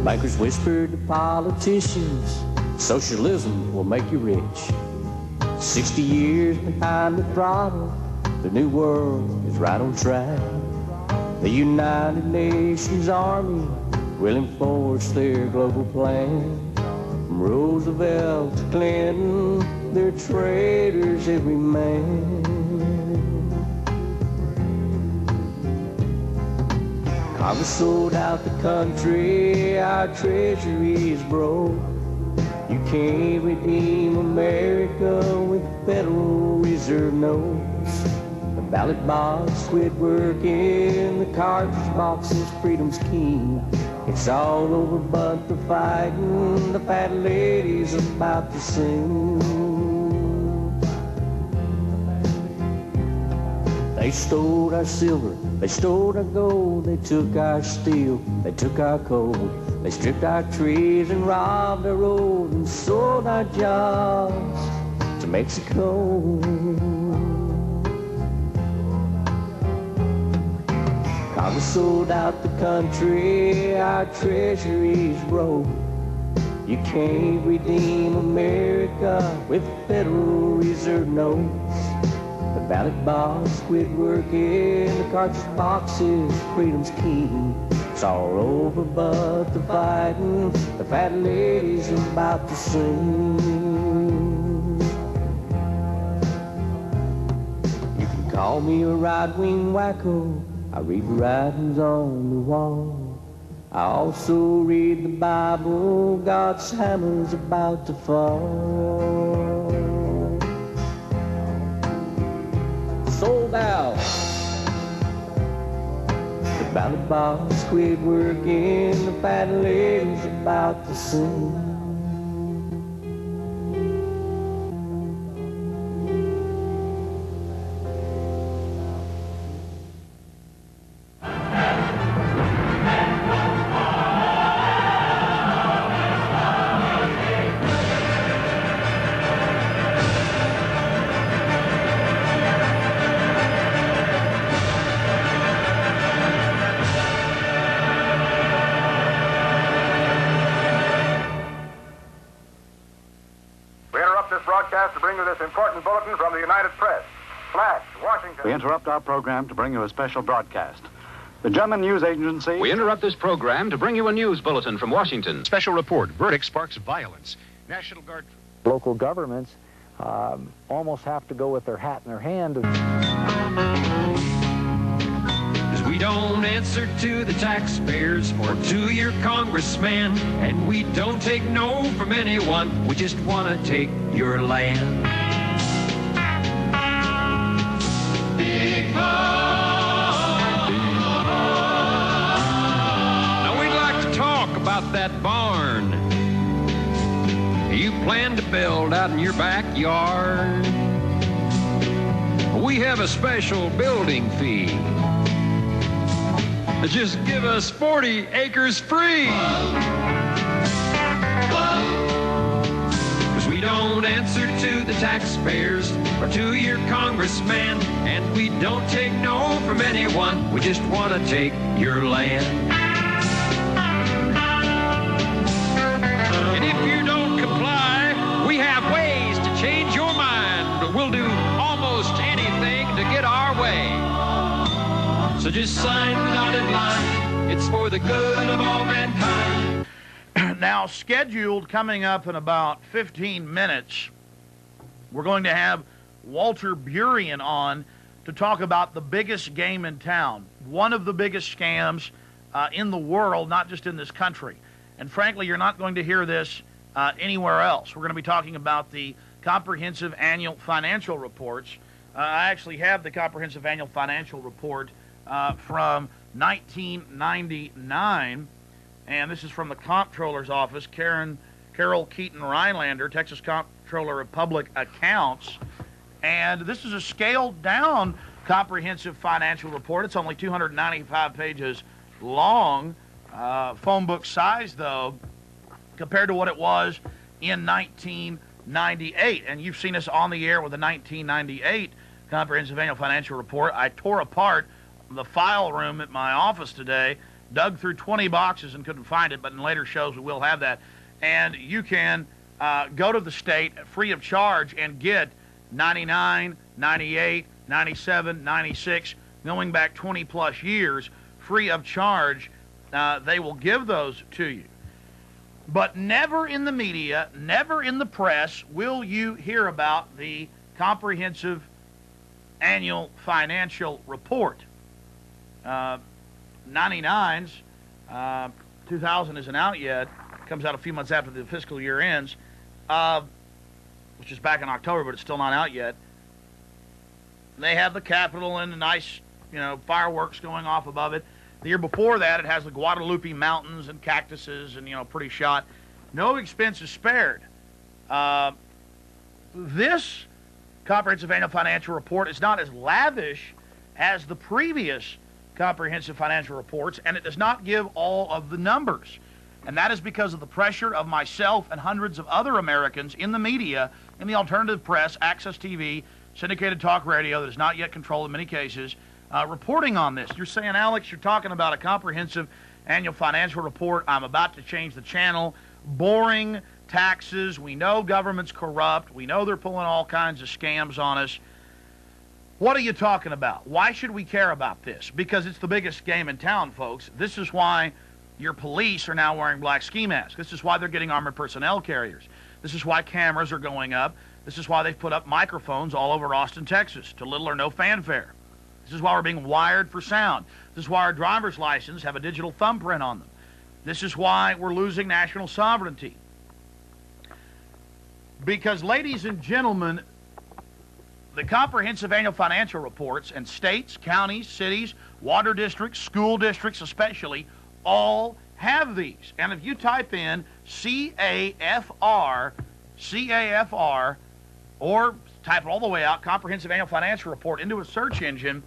Bankers whispered to politicians, socialism will make you rich. 60 years behind the throttle, the new world is right on track. The United Nations Army will enforce their global plan. From Roosevelt to Clinton, they're traitors every man. Congress sold out the country, our treasury is broke. You can't redeem America with Federal Reserve notes. The ballot box quit working, the cartridge box is freedom's key. It's all over but the fighting, the fat lady's about to sing. They stole our silver, they stole our gold, they took our steel, they took our coal. They stripped our trees and robbed our road and sold our jobs to Mexico. Congress sold out the country, our treasury's broke. You can't redeem America with Federal Reserve notes. The ballot box quit working, the cartridge box is freedom's key. It's all over but the fighting, the fat lady's about to sing. You can call me a right-wing wacko, I read the writings on the wall. I also read the Bible, God's hammer's about to fall. Sold out. The ballot box quit working, the fat lady's about to sing. To bring you this important bulletin from the United Press. Flash, Washington. We interrupt our program to bring you a special broadcast. The German news agency... We interrupt this program to bring you a news bulletin from Washington. Special report, verdict sparks violence. National Guard... Local governments almost have to go with their hat in their hand. We don't answer to the taxpayers or to your congressman, and we don't take no from anyone. We just want to take your land. Big Bob. Now we'd like to talk about that barn you plan to build out in your backyard. We have a special building fee. Just give us 40 acres free. Because we don't answer to the taxpayers or to your congressman, and we don't take no from anyone. We just want to take your land. And if you don't comply, we have ways to change your mind, but we'll do almost anything to get our way. So just sign the dotted line. It's for the good of all mankind. Now, scheduled coming up in about 15 minutes, we're going to have Walter Burien on to talk about the biggest game in town, one of the biggest scams in the world, not just in this country. And frankly, you're not going to hear this anywhere else. We're going to be talking about the comprehensive annual financial reports. I actually have the comprehensive annual financial report from 1999, and this is from the Comptroller's office, Carol Keaton Rhinelander, Texas Comptroller of Public Accounts, and this is a scaled-down comprehensive financial report. It's only 295 pages long, phone book size, though, compared to what it was in 1998, and you've seen us on the air with the 1998 comprehensive annual financial report. I tore apart the file room at my office today dug through 20 boxes and couldn't find it, but in later shows we will have that. And you can go to the state free of charge and get 99, 98, 97, 96, going back 20 plus years, free of charge. They will give those to you. But never in the media, never in the press will you hear about the comprehensive annual financial report. 99's, 2000 isn't out yet, comes out a few months after the fiscal year ends, which is back in October, but it's still not out yet. They have the Capitol and the nice, fireworks going off above it. The year before that, it has the Guadalupe Mountains and cactuses and, pretty shot. No expense is spared. This comprehensive annual financial report is not as lavish as the previous comprehensive financial reports, and it does not give all of the numbers. And that is because of the pressure of myself and hundreds of other Americans in the media, in the alternative press, access TV, syndicated talk radio that is not yet controlled in many cases, reporting on this. You're saying, Alex, you're talking about a comprehensive annual financial report. I'm about to change the channel. Boring taxes. We know government's corrupt. We know they're pulling all kinds of scams on us. What are you talking about? Why should we care about this? Because it's the biggest game in town, folks. This is why your police are now wearing black ski masks. This is why they're getting armored personnel carriers. This is why cameras are going up. This is why they've put up microphones all over Austin, Texas, to little or no fanfare. This is why we're being wired for sound. This is why our driver's license have a digital thumbprint on them. This is why we're losing national sovereignty. Because, ladies and gentlemen, the comprehensive annual financial reports, and states, counties, cities, water districts, school districts especially, all have these. And if you type in CAFR, or type it all the way out, comprehensive annual financial report, into a search engine,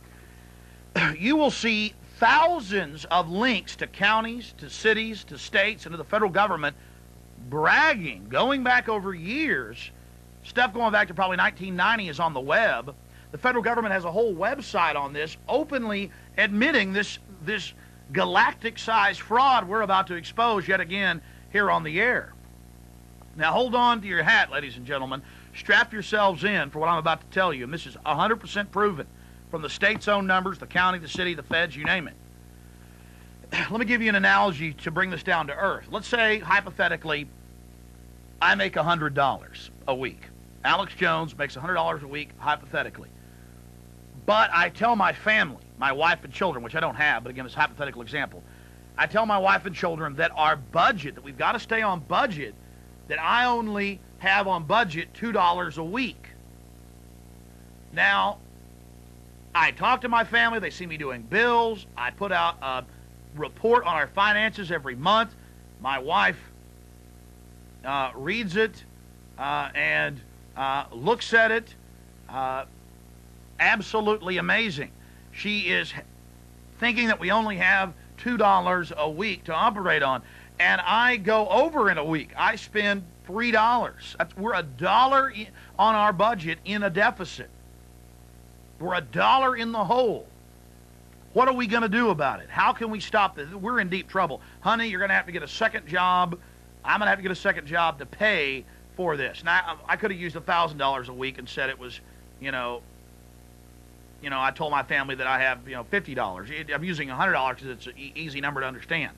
you will see thousands of links to counties, to cities, to states, and to the federal government bragging, going back over years. Stuff going back to probably 1990 is on the web. The federal government has a whole website on this, openly admitting this galactic-sized fraud we're about to expose yet again here on the air. Now hold on to your hat, ladies and gentlemen. Strap yourselves in for what I'm about to tell you, and this is 100% proven from the state's own numbers, the county, the city, the feds, you name it. Let me give you an analogy to bring this down to earth. Let's say, hypothetically, I make $100 a week. Alex Jones makes $100 a week, hypothetically. But I tell my family, my wife and children, which I don't have, but again, it's a hypothetical example. I tell my wife and children that our budget, that we've got to stay on budget, that I only have on budget $2 a week. Now, I talk to my family. They see me doing bills. I put out a report on our finances every month. My wife reads it and looks at it. Absolutely amazing. She is thinking that we only have $2 a week to operate on. And I go over in a week. I spend $3. We're $1 on our budget in a deficit. We're $1 in the hole. What are we going to do about it? How can we stop this? We're in deep trouble. Honey, you're going to have to get a second job. I'm going to have to get a second job to pay for this. Now, I could have used $1,000 a week and said it was, I told my family that I have, $50. I'm using $100 because it's an easy number to understand.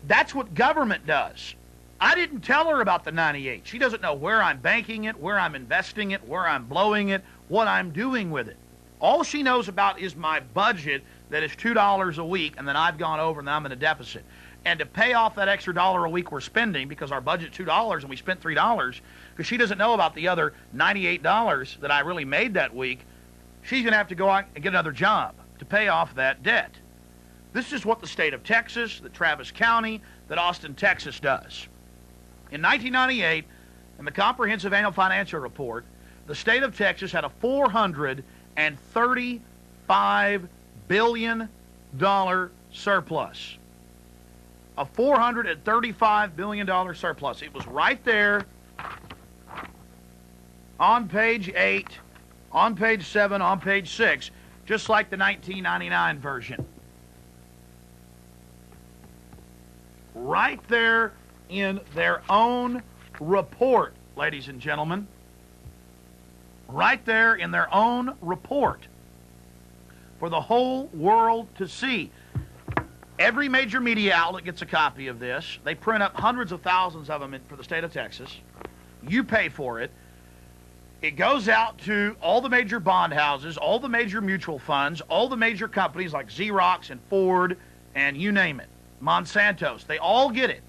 That's what government does. I didn't tell her about the 98. She doesn't know where I'm banking it, where I'm investing it, where I'm blowing it, what I'm doing with it. All she knows about is my budget that is $2 a week, and then I've gone over and I'm in a deficit. And to pay off that extra $1 a week we're spending, because our budget's $2 and we spent $3, because she doesn't know about the other $98 that I really made that week, she's going to have to go out and get another job to pay off that debt. This is what the state of Texas, that Travis County, that Austin, Texas does. In 1998, in the Comprehensive Annual Financial Report, the state of Texas had a $435 billion surplus. A $435 billion surplus. It was right there on page 8, on page 7, on page 6, just like the 1999 version. right there in their own report, ladies and gentlemen. Right there in their own report for the whole world to see. Every major media outlet gets a copy of this. They print up hundreds of thousands of them for the state of Texas. You pay for it. It goes out to all the major bond houses, all the major mutual funds, all the major companies like Xerox and Ford and you name it, Monsanto's. They all get it.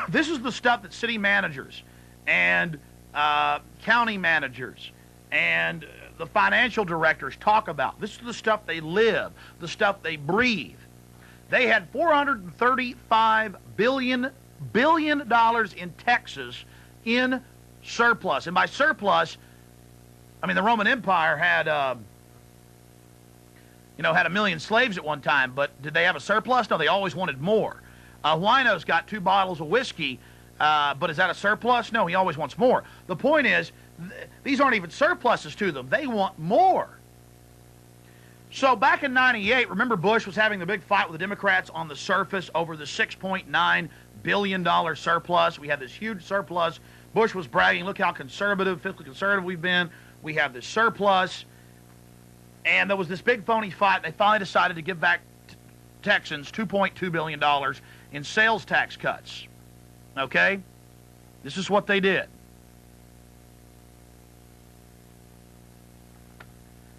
This is the stuff that city managers and county managers and the financial directors talk about. This is the stuff they live, the stuff they breathe. They had $435 billion in Texas in surplus. And by surplus, I mean the Roman Empire had, had 1 million slaves at one time, but did they have a surplus? No, they always wanted more. Wino's got 2 bottles of whiskey, but is that a surplus? No, he always wants more. The point is, these aren't even surpluses to them. They want more. So back in 98, remember Bush was having the big fight with the Democrats on the surface over the $6.9 billion surplus. We had this huge surplus. Bush was bragging, look how conservative, fiscally conservative we've been. We have this surplus. And there was this big phony fight. They finally decided to give back Texans $2.2 billion in sales tax cuts. Okay? This is what they did.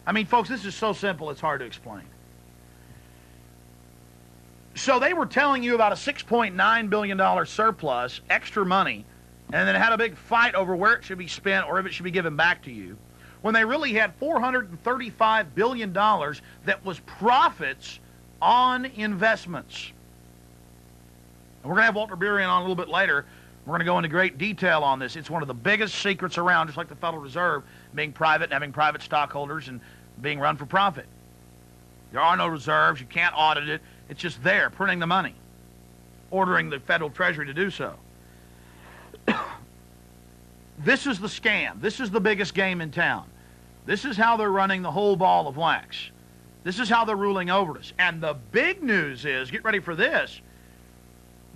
I mean, folks, this is so simple it's hard to explain. So they were telling you about a $6.9 billion surplus, extra money, and then had a big fight over where it should be spent or if it should be given back to you, when they really had $435 billion that was profits on investments. And we're going to have Walter Burian on a little bit later. We're going to go into great detail on this. It's one of the biggest secrets around, just like the Federal Reserve, being private and having private stockholders and being run for profit. There are no reserves. You can't audit it. It's just there, printing the money, ordering the Federal Treasury to do so. This is the scam. This is the biggest game in town. This is how they're running the whole ball of wax. This is how they're ruling over us. And the big news is, get ready for this,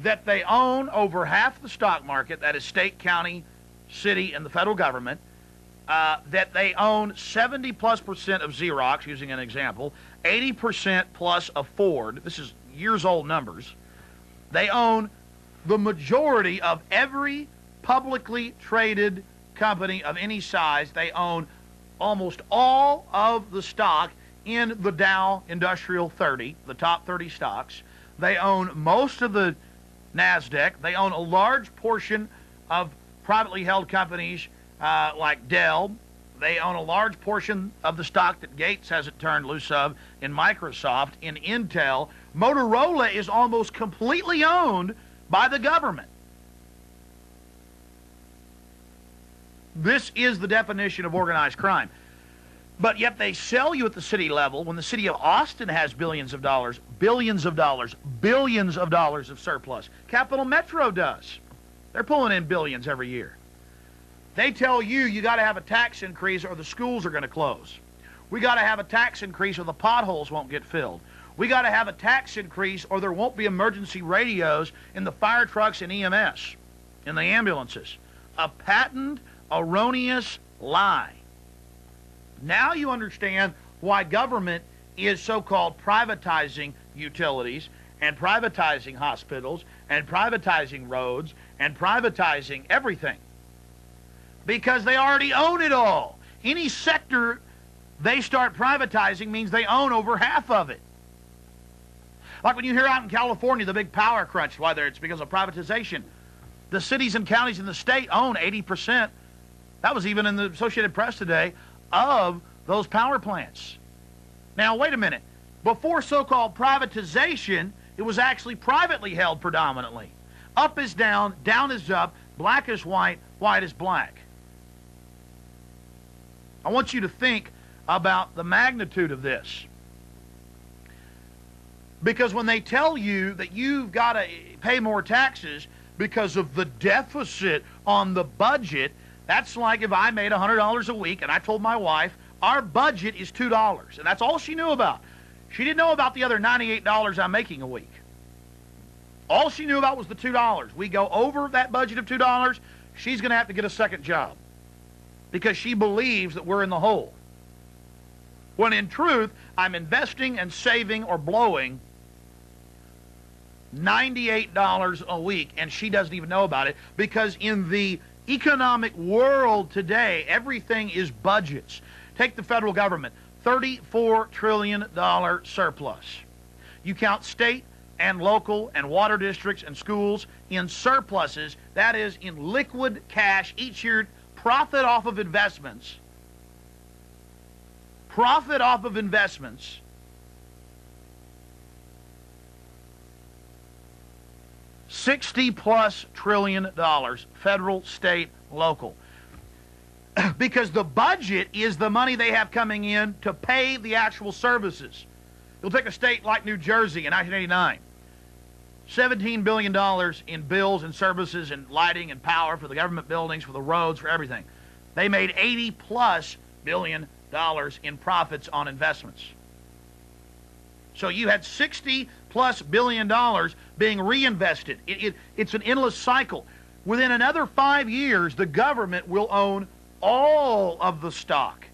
that they own over half the stock market, that is state, county, city, and the federal government, that they own 70+% of Xerox, using an example, 80% plus of Ford. This is years old numbers. They own the majority of every publicly traded company of any size. They own almost all of the stock in the Dow Industrial 30, the top 30 stocks. They own most of the NASDAQ. They own a large portion of privately held companies like Dell. They own a large portion of the stock that Gates hasn't turned loose of in Microsoft, in Intel. Motorola is almost completely owned by the government. This is the definition of organized crime. But yet they sell you at the city level when the city of Austin has billions of dollars of surplus. Capital Metro does. They're pulling in billions every year. They tell you got to have a tax increase or the schools are going to close. We got to have a tax increase or the potholes won't get filled. We got to have a tax increase or there won't be emergency radios in the fire trucks and EMS, in the ambulances. A patent, erroneous lie. Now you understand why government is so-called privatizing utilities and privatizing hospitals and privatizing roads and privatizing everything. Because they already own it all. Any sector they start privatizing means they own over half of it. Like when you hear out in California the big power crunch, whether it's because of privatization. The cities and counties in the state own 80%. That was even in the Associated Press today, of those power plants. Now, wait a minute. Before so-called privatization, it was actually privately held predominantly. Up is down, down is up, black is white, white is black. I want you to think about the magnitude of this. Because when they tell you that you've got to pay more taxes because of the deficit on the budget, that's like if I made $100 a week and I told my wife, our budget is $2. And that's all she knew about. She didn't know about the other $98 I'm making a week. All she knew about was the $2. We go over that budget of $2, she's going to have to get a second job because she believes that we're in the hole. When in truth, I'm investing and saving or blowing $98 a week, and she doesn't even know about it because in the economic world today, everything is budgets. Take the federal government, $34 trillion surplus. You count state and local and water districts and schools in surpluses, that is in liquid cash each year, profit off of investments. Profit off of investments. $60+ trillion, federal, state, local. Because the budget is the money they have coming in to pay the actual services. You'll take a state like New Jersey in 1989. $17 billion in bills and services and lighting and power for the government buildings, for the roads, for everything. They made $80+ billion in profits on investments. So you had $60+ billion being reinvested. It's an endless cycle. Within another 5 years, the government will own all of the stock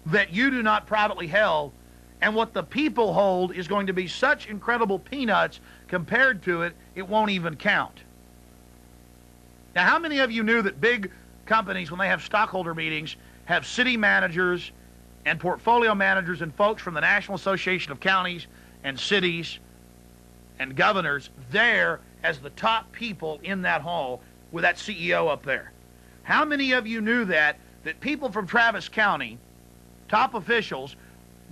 that you do not privately hold, and what the people hold is going to be such incredible peanuts compared to it, it won't even count. Now, how many of you knew that big companies, when they have stockholder meetings, have city managers and portfolio managers and folks from the National Association of Counties and Cities and governors there as the top people in that hall with that CEO up there? How many of you knew that people from Travis County, top officials,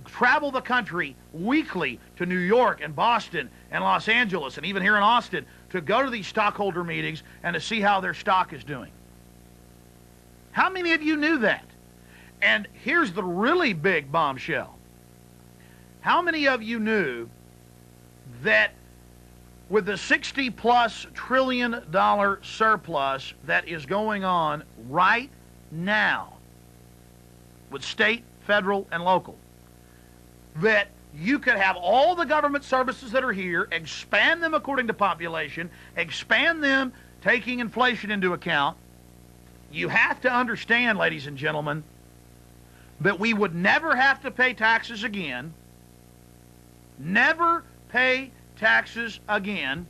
travel the country weekly to New York and Boston and Los Angeles and even here in Austin to go to these stockholder meetings and to see how their stock is doing? How many of you knew that? And here's the really big bombshell. How many of you knew that with the $60+ trillion surplus that is going on right now with state, federal, and local, that you could have all the government services that are here, expand them according to population, expand them taking inflation into account? You have to understand, ladies and gentlemen, that we would never have to pay taxes again, never pay taxes again,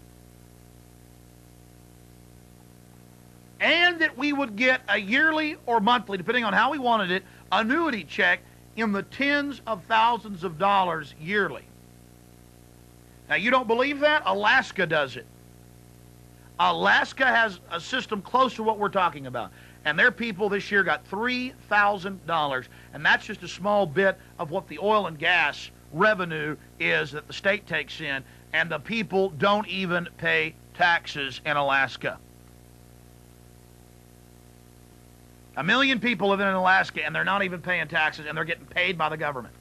and that we would get a yearly or monthly, depending on how we wanted it, annuity check in the tens of thousands of dollars yearly. Now, you don't believe that? Alaska does it. Alaska has a system close to what we're talking about. And their people this year got $3,000. And that's just a small bit of what the oil and gas revenue is that the state takes in. And the people don't even pay taxes in Alaska. 1 million people living in Alaska, and they're not even paying taxes, and they're getting paid by the government.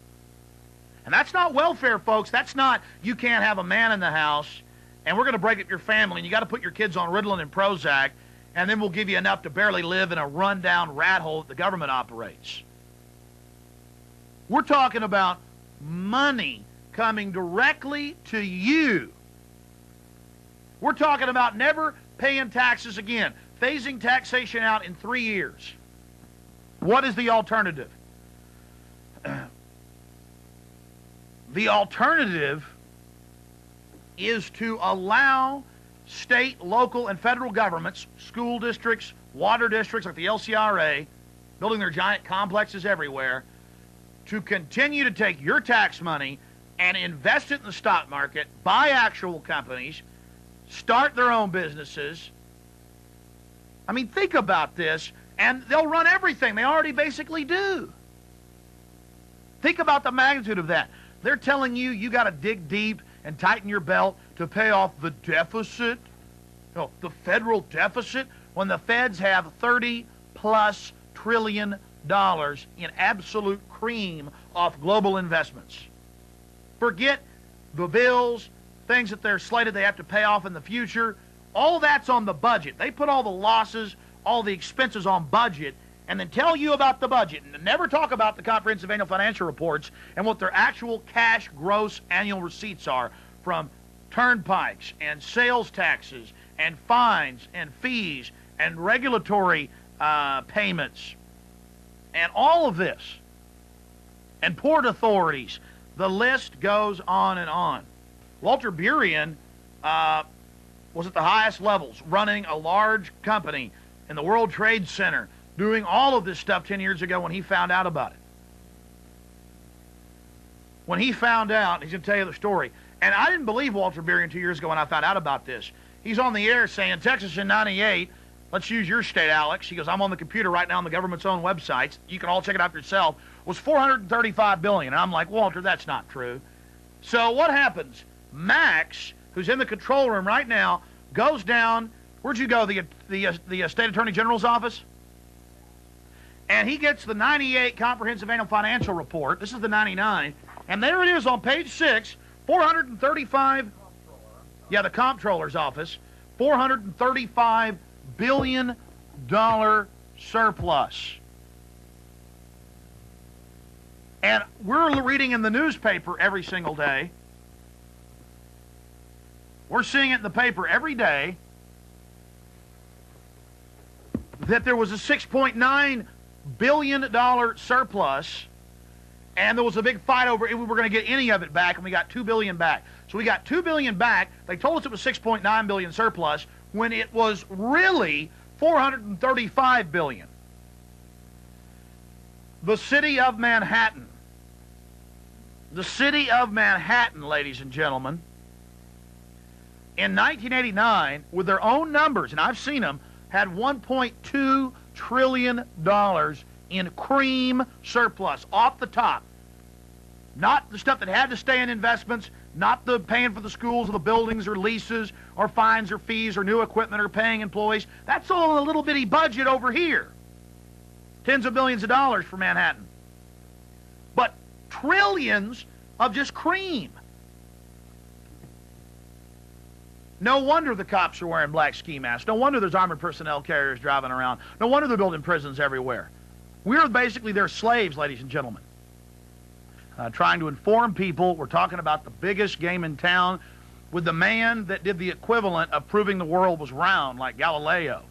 And that's not welfare, folks. That's not, you can't have a man in the house, and we're going to break up your family, and you got to put your kids on Ritalin and Prozac, and then we'll give you enough to barely live in a rundown rat hole that the government operates. We're talking about money coming directly to you. We're talking about never paying taxes again, phasing taxation out in 3 years. What is the alternative? The alternative is to allow state, local, and federal governments, school districts, water districts like the LCRA, building their giant complexes everywhere, to continue to take your tax money and invest it in the stock market, buy actual companies, start their own businesses. I mean, think about this, and they'll run everything. They already basically do. Think about the magnitude of that. They're telling you you got to dig deep and tighten your belt to pay off the deficit, the federal deficit, when the feds have $30+ trillion in absolute cream off global investments. Forget the bills, things that they're slated they have to pay off in the future. All that's on the budget. They put all the losses, all the expenses on budget, and then tell you about the budget, and never talk about the comprehensive annual financial reports and what their actual cash gross annual receipts are from turnpikes and sales taxes and fines and fees and regulatory payments and all of this, and port authorities. The list goes on and on. Walter Burien was at the highest levels, running a large company in the World Trade Center, doing all of this stuff 10 years ago when he found out about it. When he found out, he's going to tell you the story. And I didn't believe Walter Burien 2 years ago when I found out about this. He's on the air saying, Texas in 98, let's use your state, Alex. He goes, I'm on the computer right now on the government's own websites. You can all check it out for yourself. Was $435 billion. And I'm like, Walter, that's not true. So what happens? Max, who's in the control room right now, goes down. Where'd you go? The State Attorney General's office? And he gets the 98 Comprehensive Annual Financial Report. This is the 99. And there it is on page 6, 435. Yeah, the Comptroller's office. $435 billion surplus. And we're reading in the newspaper every single day. We're seeing it in the paper every day that there was a $6.9 billion surplus, and there was a big fight over if we were going to get any of it back, and we got $2 billion back. So we got $2 billion back. They told us it was $6.9 billion surplus when it was really $435 billion. The city of Manhattan. The city of Manhattan, ladies and gentlemen, in 1989, with their own numbers, and I've seen them, had $1.2 trillion in cream surplus off the top. Not the stuff that had to stay in investments, not the paying for the schools or the buildings or leases or fines or fees or new equipment or paying employees. That's all in a little bitty budget over here. Tens of billions of dollars for Manhattan. But trillions of just cream. No wonder the cops are wearing black ski masks. No wonder there's armored personnel carriers driving around. No wonder they're building prisons everywhere. We're basically their slaves, ladies and gentlemen. Trying to inform people. We're talking about the biggest game in town with the man that did the equivalent of proving the world was round, like Galileo.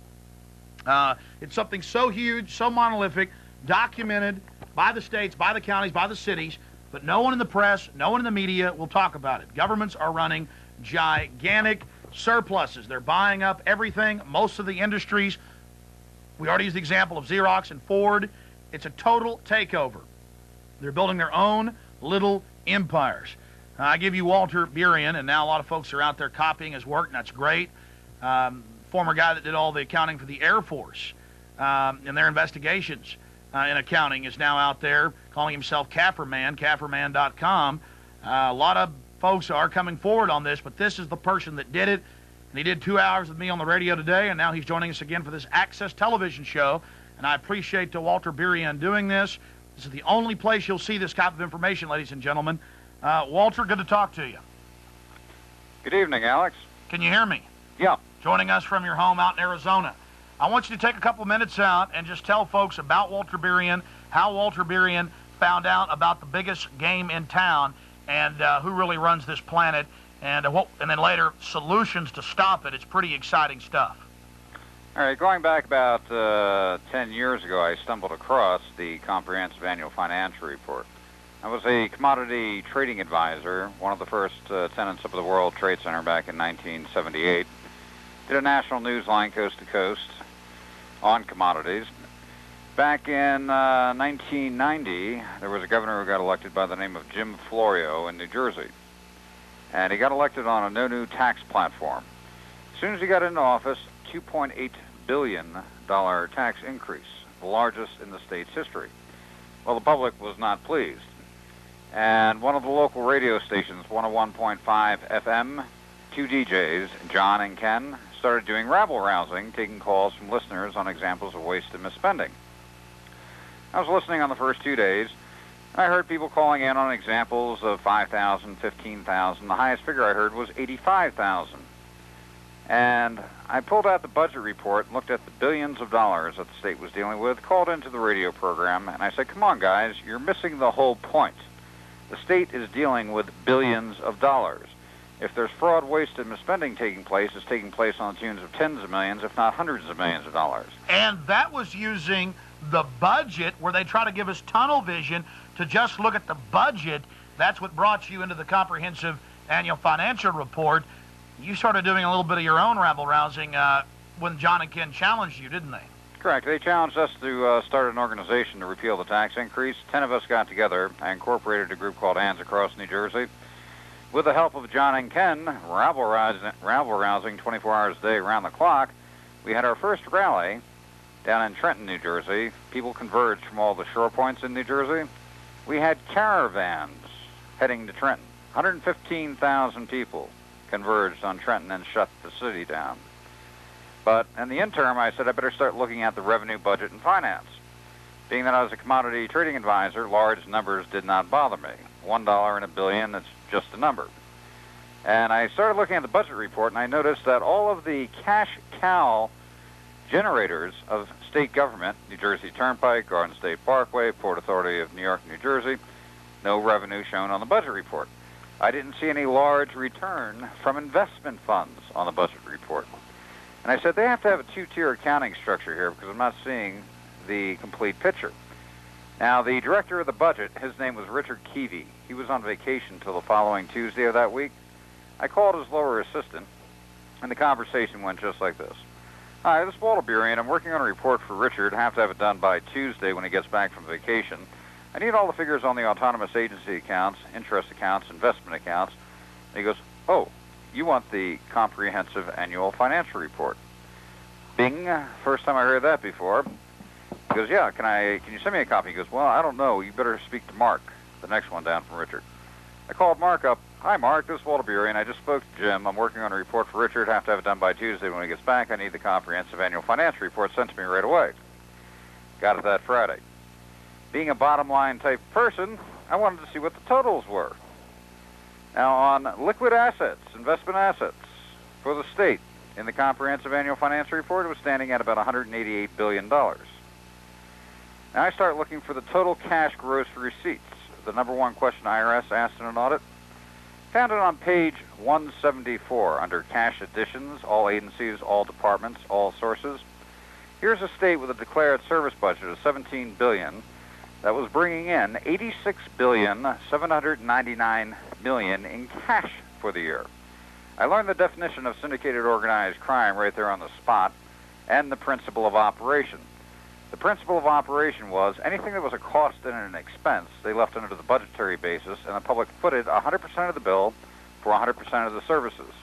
It's something so huge, so monolithic, documented by the states, by the counties, by the cities, but no one in the press, no one in the media will talk about it. Governments are running gigantic surpluses. They're buying up everything, most of the industries. We already used the example of Xerox and Ford. It's a total takeover. They're building their own little empires. I give you Walter Burien, and now a lot of folks are out there copying his work, and that's great. Former guy that did all the accounting for the Air Force and their investigations in accounting is now out there calling himself cafr man, cafrman.com. A lot of folks are coming forward on this, but this is the person that did it. And he did 2 hours with me on the radio today, and now he's joining us again for this Access television show. And I appreciate Walter Burien doing this. This is the only place you'll see this type of information, ladies and gentlemen. Walter, good to talk to you. Good evening, Alex. Can you hear me? Yeah. Joining us from your home out in Arizona. I want you to take a couple minutes out and just tell folks about Walter Burien, how Walter Burien found out about the biggest game in town, and who really runs this planet, and then later solutions to stop it. It's pretty exciting stuff. All right, going back about 10 years ago, I stumbled across the Comprehensive Annual Financial Report. I was a commodity trading advisor, one of the first tenants of the World Trade Center back in 1978. Did a national news line coast to coast on commodities. Back in 1990, there was a governor who got elected by the name of Jim Florio in New Jersey. And he got elected on a no new tax platform. As soon as he got into office, $2.8 billion tax increase, the largest in the state's history. Well, the public was not pleased. And one of the local radio stations, 101.5 FM, two DJs, John and Ken, started doing rabble-rousing, taking calls from listeners on examples of waste and misspending. I was listening on the first 2 days, and I heard people calling in on examples of $5,000, $15,000. The highest figure I heard was $85,000. And I pulled out the budget report and looked at the billions of dollars that the state was dealing with, called into the radio program, and I said, come on, guys, you're missing the whole point. The state is dealing with billions of dollars. If there's fraud, waste, and misspending taking place, it's taking place on the tunes of tens of millions, if not hundreds of millions of dollars. And that was using the budget, where they try to give us tunnel vision to just look at the budget. That's what brought you into the comprehensive annual financial report. You started doing a little bit of your own rabble-rousing when John and Ken challenged you, didn't they? Correct. They challenged us to start an organization to repeal the tax increase. 10 of us got together. I incorporated a group called Hands Across New Jersey. With the help of John and Ken, rabble-rousing 24 hours a day around the clock, we had our first rally down in Trenton, New Jersey. People converged from all the shore points in New Jersey. We had caravans heading to Trenton. 115,000 people converged on Trenton and shut the city down. But in the interim, I said I better start looking at the revenue, budget, and finance. Being that I was a commodity trading advisor, large numbers did not bother me. $1 in a billion, it's just a number. And I started looking at the budget report, and I noticed that all of the cash cow generators of state government, New Jersey Turnpike, Garden State Parkway, Port Authority of New York, New Jersey, no revenue shown on the budget report. I didn't see any large return from investment funds on the budget report. And I said they have to have a two-tier accounting structure here because I'm not seeing the complete picture. Now, the director of the budget, his name was Richard Keevy. He was on vacation until the following Tuesday of that week. I called his lower assistant, and the conversation went just like this. Hi, this is Walter Burien. I'm working on a report for Richard. I have to have it done by Tuesday when he gets back from vacation. I need all the figures on the autonomous agency accounts, interest accounts, investment accounts. And he goes, oh, you want the comprehensive annual financial report. Bing, first time I heard that before. He goes, yeah, can you send me a copy? He goes, well, I don't know. You better speak to Mark, the next one down from Richard. I called Mark up. Hi, Mark, this is Walter Burien. I just spoke to Jim. I'm working on a report for Richard. Have to have it done by Tuesday when he gets back. I need the comprehensive annual financial report sent to me right away. Got it that Friday. Being a bottom-line type person, I wanted to see what the totals were. Now, on liquid assets, investment assets for the state, in the comprehensive annual financial report, it was standing at about $188 billion. Now, I start looking for the total cash gross receipts, the number one question IRS asked in an audit. Found it on page 174 under cash additions, all agencies, all departments, all sources. Here's a state with a declared service budget of $17 billion that was bringing in $86,799 million in cash for the year. I learned the definition of syndicated organized crime right there on the spot, and the principle of operation. The principle of operation was anything that was a cost and an expense, they left under the budgetary basis, and the public footed 100% of the bill for 100% of the services.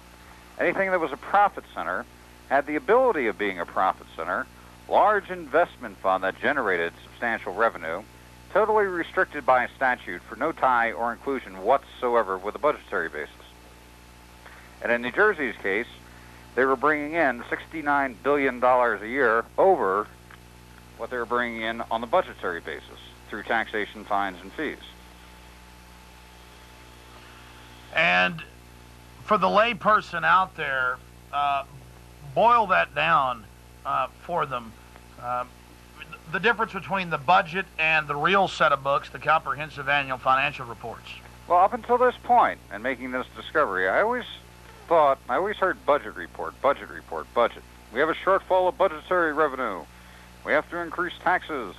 Anything that was a profit center had the ability of being a profit center, large investment fund that generated substantial revenue, totally restricted by statute for no tie or inclusion whatsoever with a budgetary basis. And in New Jersey's case, they were bringing in $69 billion a year over what they were bringing in on the budgetary basis through taxation, fines, and fees. And for the lay person out there, boil that down for them. The difference between the budget and the real set of books, the comprehensive annual financial reports. Well, up until this point, and making this discovery, I always heard budget report. We have a shortfall of budgetary revenue. We have to increase taxes.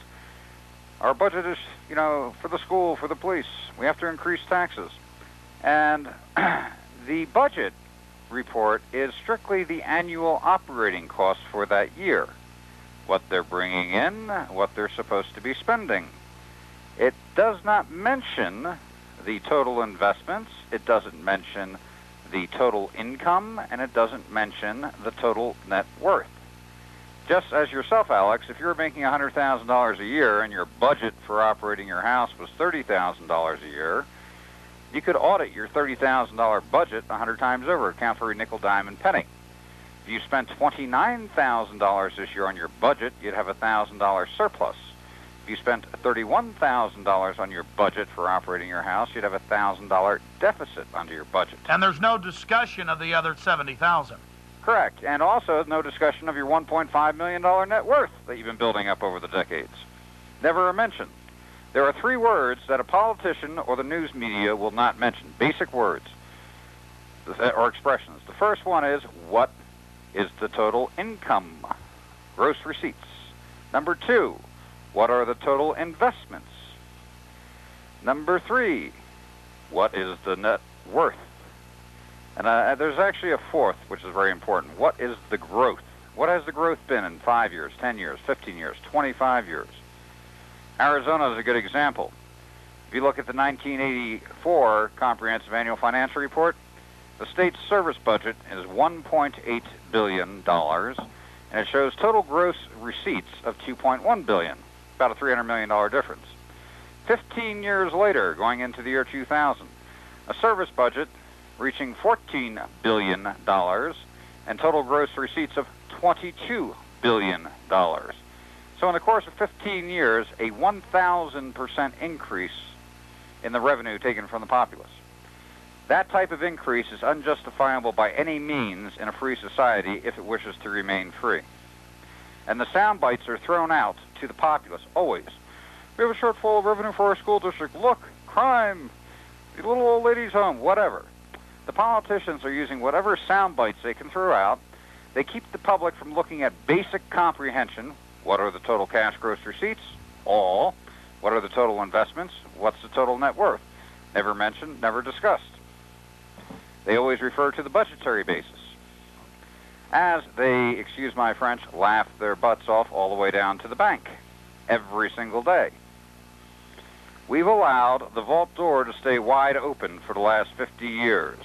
Our budget is, for the school, for the police. We have to increase taxes. And the budget report is strictly the annual operating costs for that year. What they're bringing in, what they're supposed to be spending. It does not mention the total investments. It doesn't mention the total income, and it doesn't mention the total net worth. Just as yourself, Alex, if you're making $100,000 a year and your budget for operating your house was $30,000 a year, you could audit your $30,000 budget 100 times over, account for every nickel, dime, and penny. If you spent $29,000 this year on your budget, you'd have a $1,000 surplus. If you spent $31,000 on your budget for operating your house, you'd have a $1,000 deficit under your budget. And there's no discussion of the other $70,000. Correct. And also no discussion of your $1.5 million net worth that you've been building up over the decades. Never a mention. There are three words that a politician or the news media will not mention. Basic words. or expressions. The first one is, what is the total income? Gross receipts. Number 2, what are the total investments? Number 3, what is the net worth? And there's actually a fourth, which is very important. What is the growth? What has the growth been in 5 years, 10 years, 15 years, 25 years? Arizona is a good example. If you look at the 1984 Comprehensive Annual Financial Report, the state's service budget is $1.8 billion, and it shows total gross receipts of $2.1 billion, about a $300 million difference. 15 years later, going into the year 2000, a service budget reaching $14 billion and total gross receipts of $22 billion. So in the course of 15 years, a 1,000% increase in the revenue taken from the populace. That type of increase is unjustifiable by any means in a free society if it wishes to remain free. And the sound bites are thrown out to the populace, always. We have a shortfall of revenue for our school district. Look, crime, the little old lady's home, whatever. The politicians are using whatever sound bites they can throw out. They keep the public from looking at basic comprehension. What are the total cash gross receipts? All. What are the total investments? What's the total net worth? Never mentioned, never discussed. They always refer to the budgetary basis, as they, excuse my French, laugh their butts off all the way down to the bank every single day. We've allowed the vault door to stay wide open for the last 50 years.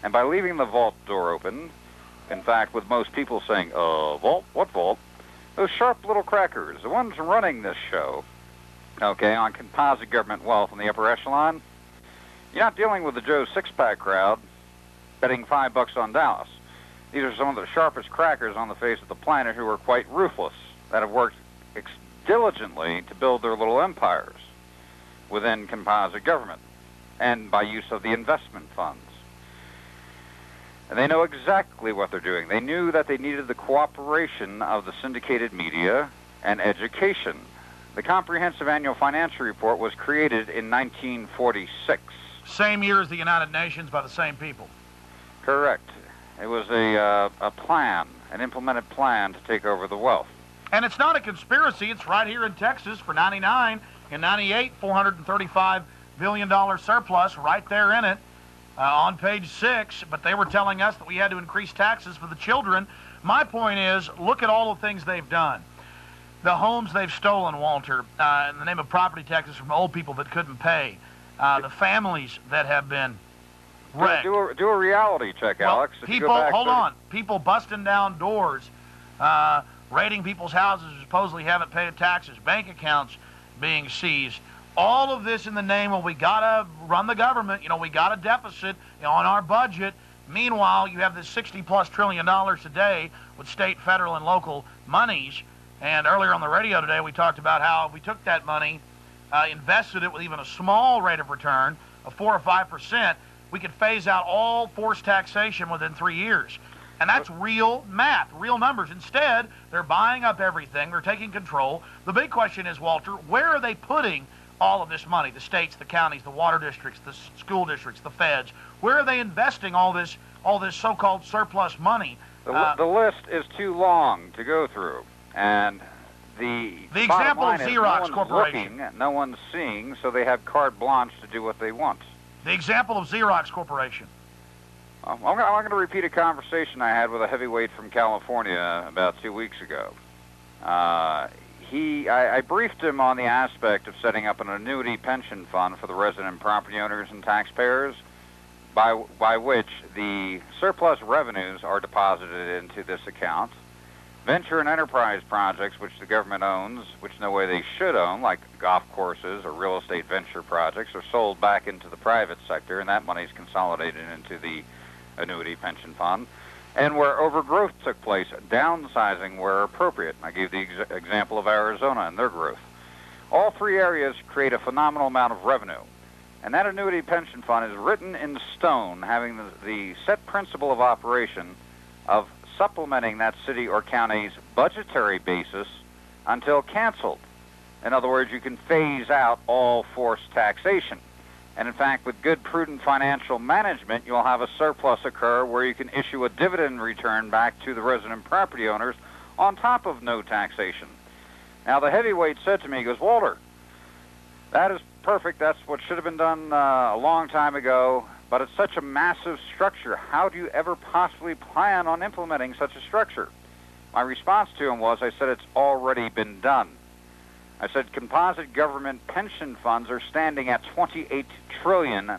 And by leaving the vault door open, in fact, with most people saying, vault? What vault? Those sharp little crackers, the ones running this show, okay, on composite government wealth in the upper echelon, you're not dealing with the Joe Six-Pack crowd betting $5 on Dallas. These are some of the sharpest crackers on the face of the planet who are quite ruthless, that have worked diligently to build their little empires within composite government and by use of the investment funds. And they know exactly what they're doing. They knew that they needed the cooperation of the syndicated media and education. The Comprehensive Annual Financial Report was created in 1946. Same year as the United Nations by the same people. Correct. It was a plan, an implemented plan to take over the wealth. And it's not a conspiracy. It's right here in Texas for 99 and 98, $435 billion surplus right there in it on page 6. But they were telling us that we had to increase taxes for the children. My point is, look at all the things they've done. The homes they've stolen, Walter, in the name of property taxes from old people that couldn't pay. The families that have been wrecked. Do a reality check, well, Alex. People busting down doors, raiding people's houses who supposedly haven't paid taxes, bank accounts being seized. All of this in the name of we got to run the government. We got a deficit on our budget. Meanwhile, you have this $60+ trillion a day with state, federal, and local monies. And earlier on the radio today, we talked about how if we took that money, invested it with even a small rate of return of 4 or 5%, we could phase out all forced taxation within 3 years. And that's real math, real numbers. Instead, they're buying up everything. They're taking control. The big question is, Walter, where are they putting all of this money? The states, the counties, the water districts, the school districts, the feds. Where are they investing all this so-called surplus money? The list is too long to go through. And the example of Xerox no Corporation. No one's seeing, so they have carte blanche to do what they want. The example of Xerox Corporation. I'm going to repeat a conversation I had with a heavyweight from California about 2 weeks ago. I briefed him on the aspect of setting up an annuity pension fund for the resident property owners and taxpayers, by which the surplus revenues are deposited into this account. Venture and enterprise projects, which the government owns, which no way they should own, like golf courses or real estate venture projects, are sold back into the private sector, and that money is consolidated into the annuity pension fund. And where overgrowth took place, downsizing where appropriate. I gave the example of Arizona and their growth. All three areas create a phenomenal amount of revenue. And that annuity pension fund is written in stone, having the set principle of operation of supplementing that city or county's budgetary basis until canceled. In other words, you can phase out all forced taxation. And in fact, with good, prudent financial management, you'll have a surplus occur where you can issue a dividend return back to the resident property owners on top of no taxation. Now, the heavyweight said to me, he goes, Walter, that is perfect. That's what should have been done a long time ago, but it's such a massive structure. How do you ever possibly plan on implementing such a structure? My response to him was, I said, it's already been done. I said, composite government pension funds are standing at $28 trillion.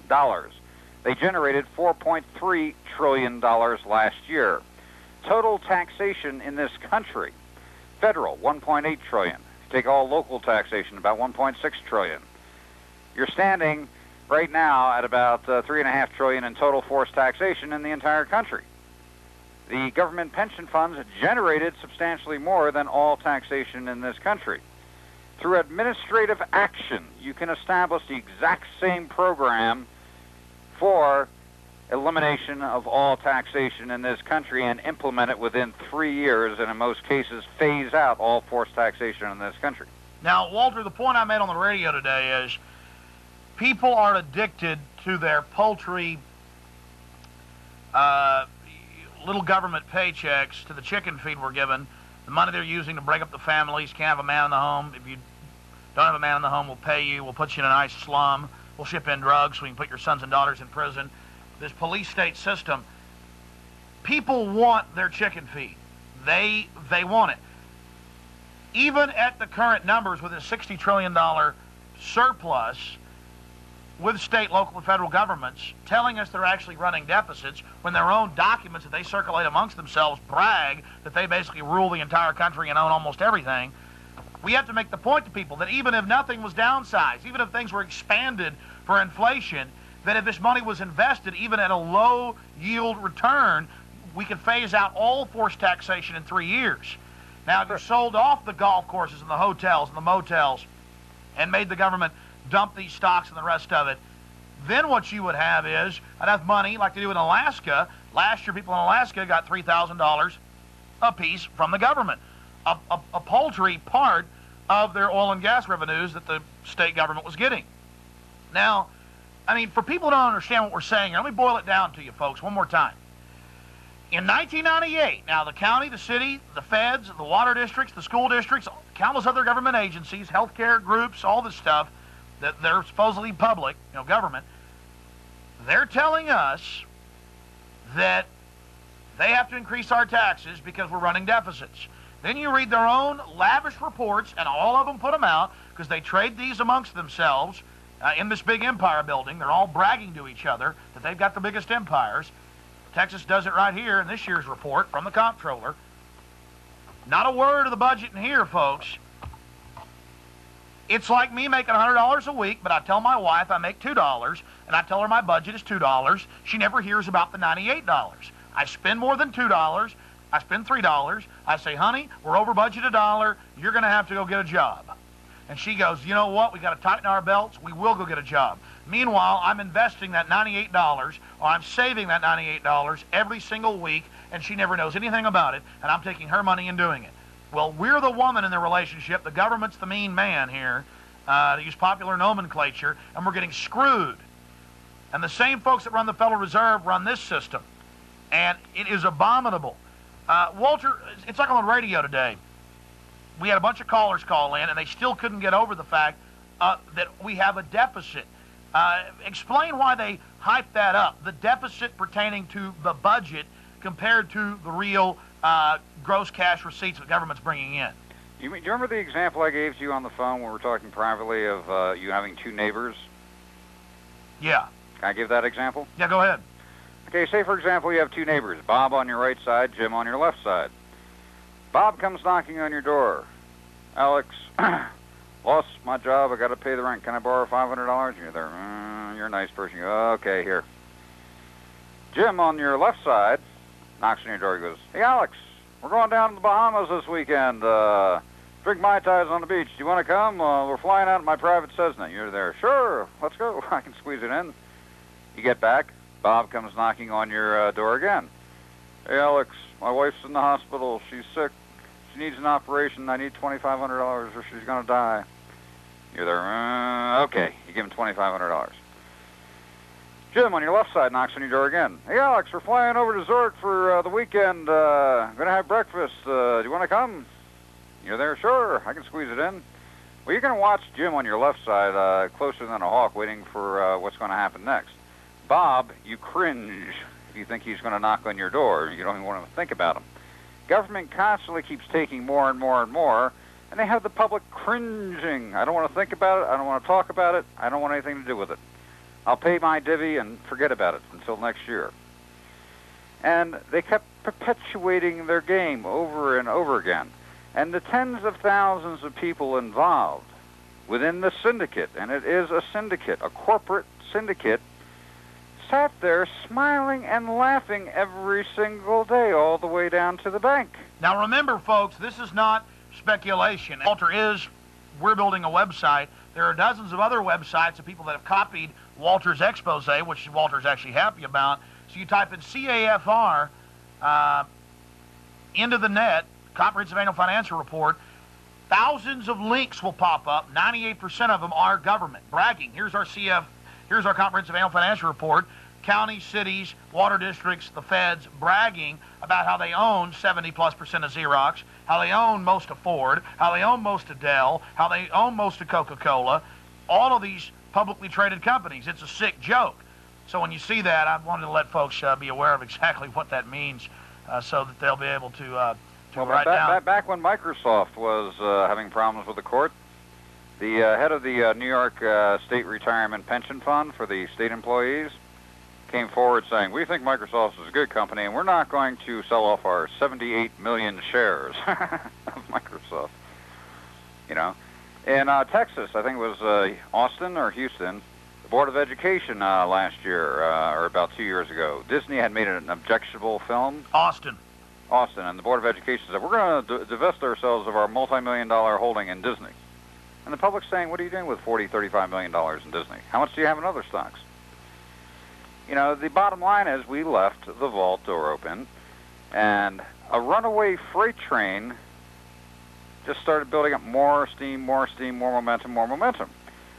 They generated $4.3 trillion last year. Total taxation in this country, federal, $1.8 trillion. If you take all local taxation, about $1.6 trillion. You're standing right now at about $3.5 trillion in total forced taxation in the entire country. The government pension funds generated substantially more than all taxation in this country. Through administrative action, you can establish the exact same program for elimination of all taxation in this country and implement it within 3 years, and in most cases phase out all forced taxation in this country. Now, Walter, the point I made on the radio today is people are addicted to their paltry little government paychecks, to the chicken feed we're given, the money they're using to break up the families. Can't have a man in the home. If you don't have a man in the home, we'll pay you. We'll put you in a nice slum. We'll ship in drugs so we can put your sons and daughters in prison. This police state system, people want their chicken feed. They want it. Even at the current numbers with a $60 trillion surplus, with state, local, and federal governments telling us they're actually running deficits when their own documents that they circulate amongst themselves brag that they basically rule the entire country and own almost everything, we have to make the point to people that even if nothing was downsized, even if things were expanded for inflation, that if this money was invested, even at a low yield return, we could phase out all forced taxation in 3 years. Now, if you sold off the golf courses and the hotels and the motels and made the government dump these stocks and the rest of it, then what you would have is enough money, like they do in Alaska. Last year, people in Alaska got $3,000 a piece from the government, a paltry part of their oil and gas revenues that the state government was getting. Now, I mean, for people who don't understand what we're saying here, let me boil it down to you folks one more time. In 1998, now the county, the city, the feds, the water districts, the school districts, countless other government agencies, healthcare groups, all this stuff, that they're supposedly public, government, they're telling us that they have to increase our taxes because we're running deficits. Then you read their own lavish reports, and all of them put them out because they trade these amongst themselves in this big empire building. They're all bragging to each other that they've got the biggest empires. Texas does it right here in this year's report from the comptroller. Not a word of the budget in here, folks. It's like me making $100 a week, but I tell my wife I make $2, and I tell her my budget is $2. She never hears about the $98. I spend more than $2. I spend $3. I say, honey, we're over budget $1. You're going to have to go get a job. And she goes, you know what? We got to tighten our belts. We will go get a job. Meanwhile, I'm investing that $98, or I'm saving that $98 every single week, and she never knows anything about it, and I'm taking her money and doing it. Well, we're the woman in the relationship. The government's the mean man here, to use popular nomenclature, and we're getting screwed. And the same folks that run the Federal Reserve run this system, and it is abominable. Walter, it's like on the radio today. We had a bunch of callers call in, and they still couldn't get over the fact that we have a deficit. Explain why they hype that up, the deficit pertaining to the budget compared to the real gross cash receipts the government's bringing in. Do you remember the example I gave to you on the phone when we were talking privately of you having two neighbors? Yeah. Can I give that example? Yeah, go ahead. Okay, say for example you have two neighbors, Bob on your right side, Jim on your left side. Bob comes knocking on your door. Alex, lost my job, I got to pay the rent. Can I borrow $500? You're there. You're a nice person. You go, okay, here. Jim on your left side knocks on your door. He goes, hey, Alex, we're going down to the Bahamas this weekend. Drink Mai Tais on the beach. Do you want to come? We're flying out in my private Cessna. You're there. Sure, let's go. I can squeeze it in. You get back. Bob comes knocking on your door again. Hey, Alex, my wife's in the hospital. She's sick. She needs an operation. I need $2,500 or she's going to die. You're there. Okay. You give him $2,500. Jim on your left side knocks on your door again. Hey, Alex, we're flying over to Zurich for the weekend. Going to have breakfast. Do you want to come? You're there? Sure, I can squeeze it in. Well, you're going to watch Jim on your left side closer than a hawk waiting for what's going to happen next. Bob, you cringe if you think he's going to knock on your door. You don't even want to think about him. Government constantly keeps taking more and more and more, and they have the public cringing. I don't want to think about it. I don't want to talk about it. I don't want anything to do with it. I'll pay my divvy and forget about it until next year. And they kept perpetuating their game over and over again. And the tens of thousands of people involved within the syndicate, and it is a syndicate, a corporate syndicate, sat there smiling and laughing every single day all the way down to the bank. Now remember, folks, this is not speculation. We're building a website. There are dozens of other websites of people that have copied Walter's expose, which Walter's actually happy about. So you type in CAFR into the net, Comprehensive Annual Financial Report, thousands of links will pop up. 98% of them are government bragging. Here's our Comprehensive Annual Financial Report. Counties, cities, water districts, the feds bragging about how they own 70+% of Xerox, how they own most of Ford, how they own most of Dell, how they own most of Coca-Cola, all of these publicly traded companies. It's a sick joke. So when you see that, I wanted to let folks be aware of exactly what that means so that they'll be able to write down. Back when Microsoft was having problems with the court, the head of the New York State Retirement Pension Fund for the state employees came forward saying, we think Microsoft is a good company, and we're not going to sell off our 78 million shares of Microsoft. You know, in Texas, I think it was Austin or Houston, the Board of Education last year, or about 2 years ago, Disney had made an objectionable film. Austin, and the Board of Education said, we're going to divest ourselves of our multi-million-dollar holding in Disney. And the public's saying, what are you doing with $40, $35 million in Disney? How much do you have in other stocks? You know, the bottom line is we left the vault door open, and a runaway freight train just started building up more steam, more momentum, more momentum.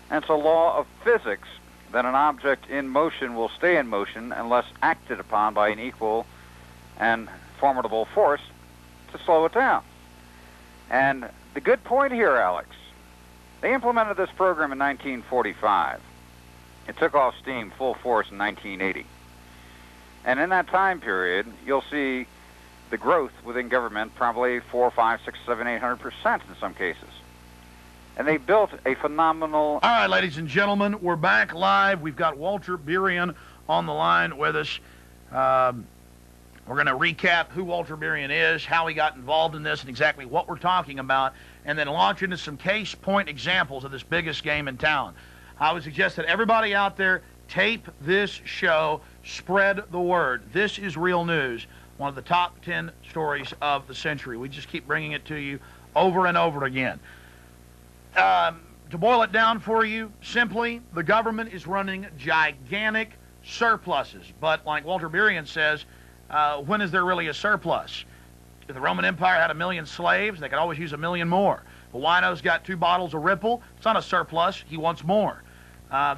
And it's a law of physics that an object in motion will stay in motion unless acted upon by an equal and formidable force to slow it down. And the good point here, Alex, they implemented this program in 1945. It took off steam full force in 1980. And in that time period, you'll see the growth within government probably 4, 5, 6, 7, 800% in some cases. And they built a phenomenal... All right, ladies and gentlemen, we're back live. We've got Walter Burian on the line with us. We're going to recap who Walter Burian is, how he got involved in this, and exactly what we're talking about, and then launch into some case point examples of this biggest game in town. I would suggest that everybody out there tape this show, spread the word. This is real news, one of the top 10 stories of the century. We just keep bringing it to you over and over again. To boil it down for you, simply, the government is running gigantic surpluses. But like Walter Burian says, when is there really a surplus? If the Roman Empire had 1 million slaves, they could always use 1 million more. The wino's got 2 bottles of Ripple. It's not a surplus. He wants more.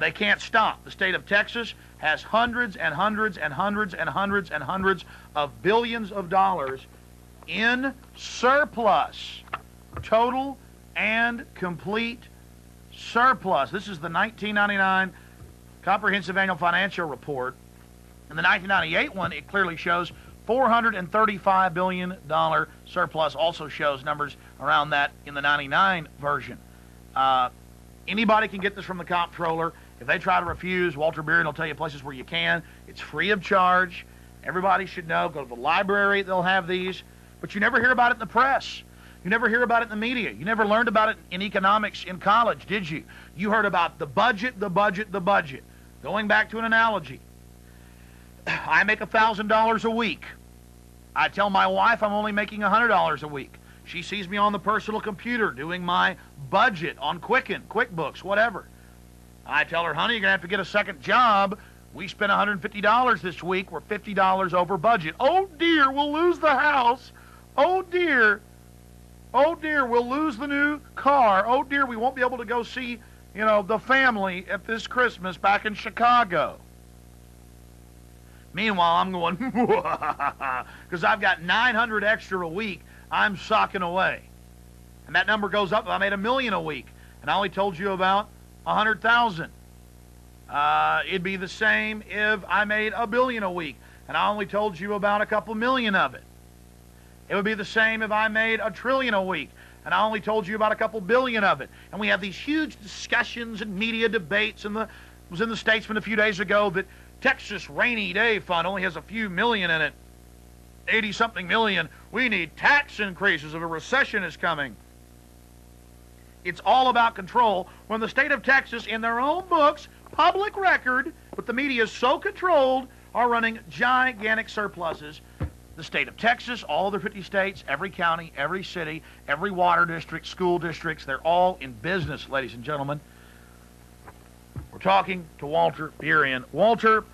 They can't stop. The state of Texas has hundreds and hundreds and hundreds and hundreds and hundreds of billions of dollars in surplus. Total and complete surplus. This is the 1999 Comprehensive Annual Financial Report. In the 1998 one, it clearly shows $435 billion surplus. Also shows numbers around that in the 99 version. Anybody can get this from the comptroller. If they try to refuse, Walter Burian will tell you places where you can. It's free of charge. Everybody should know. Go to the library, they'll have these. But you never hear about it in the press. You never hear about it in the media. You never learned about it in economics in college, did you? You heard about the budget, the budget, the budget. Going back to an analogy, I make $1,000 a week. I tell my wife I'm only making $100 a week. She sees me on the personal computer doing my budget on Quicken, QuickBooks, whatever. I tell her, honey, you're going to have to get a second job. We spent $150 this week. We're $50 over budget. Oh, dear, we'll lose the house. Oh, dear. Oh, dear, we'll lose the new car. Oh, dear, we won't be able to go see, the family at this Christmas back in Chicago. Meanwhile, I'm going, because I've got 900 extra a week I'm socking away. And that number goes up if I made $1 million a week. And I only told you about 100,000. It'd be the same if I made $1 billion a week. And I only told you about a couple million of it. It would be the same if I made $1 trillion a week. And I only told you about a couple billion of it. And we have these huge discussions and media debates. And was in the Statesman a few days ago that Texas Rainy Day Fund only has a few million in it. 80-something million. We need tax increases if a recession is coming. It's all about control. When the state of Texas, in their own books, public record, but the media is so controlled, are running gigantic surpluses. The state of Texas, all the 50 states, every county, every city, every water district, school districts, they're all in business, ladies and gentlemen. We're talking to Walter Burien. Walter,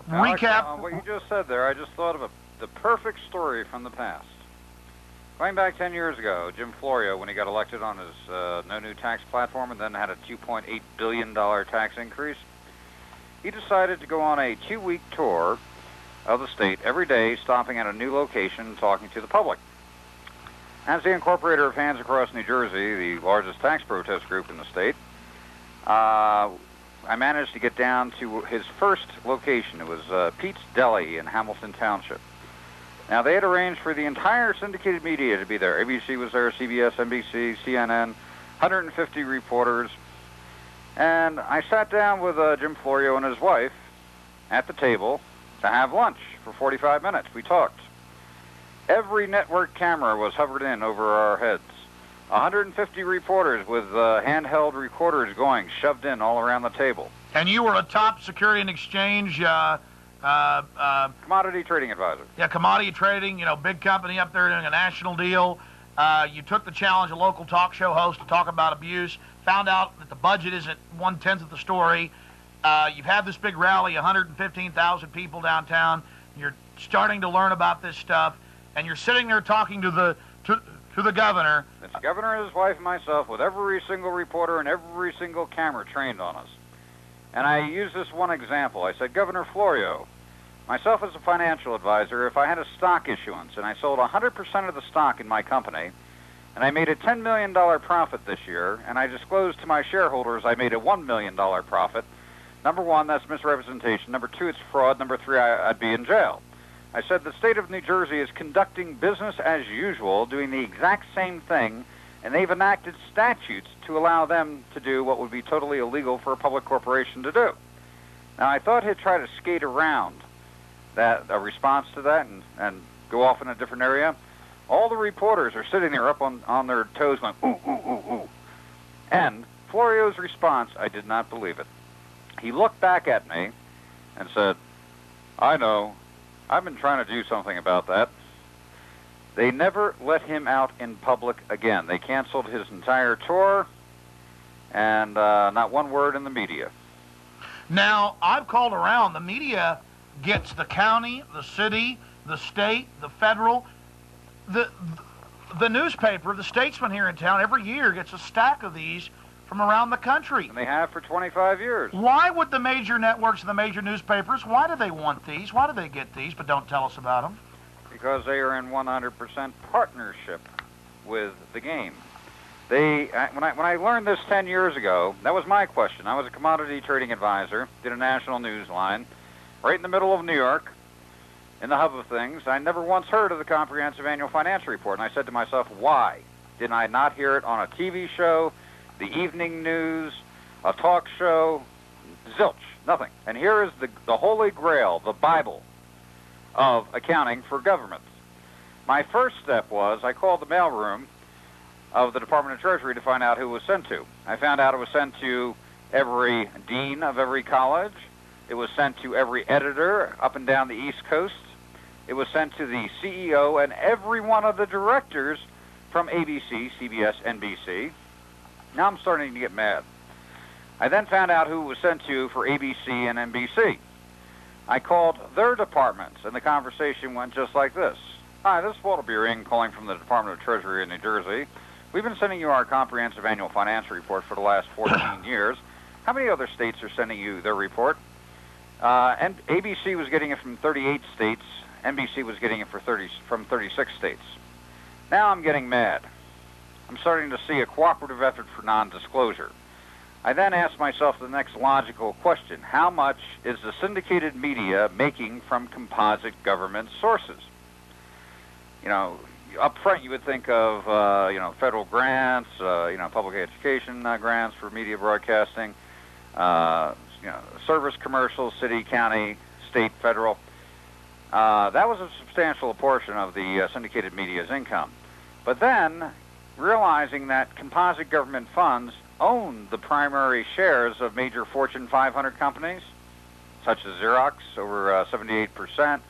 Alex, recap. What you just said there, I just thought of the perfect story from the past. Going back 10 years ago, Jim Florio, when he got elected on his no new tax platform and then had a $2.8 billion tax increase, he decided to go on a 2-week tour of the state every day, stopping at a new location and talking to the public. As the incorporator of Hands Across New Jersey, the largest tax protest group in the state, I managed to get down to his first location. It was Pete's Deli in Hamilton Township. Now, they had arranged for the entire syndicated media to be there. ABC was there, CBS, NBC, CNN, 150 reporters. And I sat down with Jim Florio and his wife at the table to have lunch for 45 minutes. We talked. Every network camera was hovered in over our heads. 150 reporters with handheld recorders going, shoved in all around the table. And you were a top Security and Exchange commodity trading advisor. Yeah, commodity trading, big company up there doing a national deal. You took the challenge, a local talk show host, to talk about abuse, found out that the budget isn't 1/10 of the story. You've had this big rally, 115,000 people downtown. You're starting to learn about this stuff, and you're sitting there talking to the governor. It's the governor, his wife, and myself, with every single reporter and every single camera trained on us. And I used this one example. I said, Governor Florio, myself as a financial advisor, if I had a stock issuance and I sold 100% of the stock in my company, and I made a $10 million profit this year, and I disclosed to my shareholders I made a $1 million profit, number one, that's misrepresentation. Number two, it's fraud. Number three, I'd be in jail. I said the state of New Jersey is conducting business as usual, doing the exact same thing, and they've enacted statutes to allow them to do what would be totally illegal for a public corporation to do. Now, I thought he'd try to skate around a response to that and go off in a different area. All the reporters are sitting there up on their toes going, ooh, ooh, ooh, ooh. And Florio's response, I did not believe it. He looked back at me and said, I know. I've been trying to do something about that. They never let him out in public again. They canceled his entire tour, and not one word in the media. Now, I've called around. The media gets the county, the city, the state, the federal. The newspaper, the Statesman here in town, every year gets a stack of these from around the country. And they have for 25 years. Why would the major networks and the major newspapers, why do they want these? Why do they get these, but don't tell us about them? Because they are in 100% partnership with the game. When I learned this 10 years ago, that was my question. I was a commodity trading advisor, did a national news line, right in the middle of New York, in the hub of things. I never once heard of the Comprehensive Annual Financial Report, and I said to myself, why did I not hear it on a TV show, the evening news, a talk show? Zilch, nothing. And here is the Holy Grail, the Bible of accounting for government. My first step was I called the mailroom of the Department of Treasury to find out who it was sent to. I found out it was sent to every dean of every college. It was sent to every editor up and down the East Coast. It was sent to the CEO and every one of the directors from ABC, CBS, NBC. Now I'm starting to get mad. I then found out who it was sent to for ABC and NBC. I called their departments, and the conversation went just like this. Hi, this is Walter Burien calling from the Department of Treasury in New Jersey. We've been sending you our comprehensive annual financial report for the last 14 years. How many other states are sending you their report? And ABC was getting it from 38 states. NBC was getting it from 36 states. Now I'm getting mad. I'm starting to see a cooperative effort for non-disclosure. I then asked myself the next logical question. How much is the syndicated media making from composite government sources? You know, up front you would think of, federal grants, public education grants for media broadcasting, service commercials, city, county, state, federal. That was a substantial portion of the syndicated media's income. But then, realizing that composite government funds own the primary shares of major Fortune 500 companies, such as Xerox, over 78%,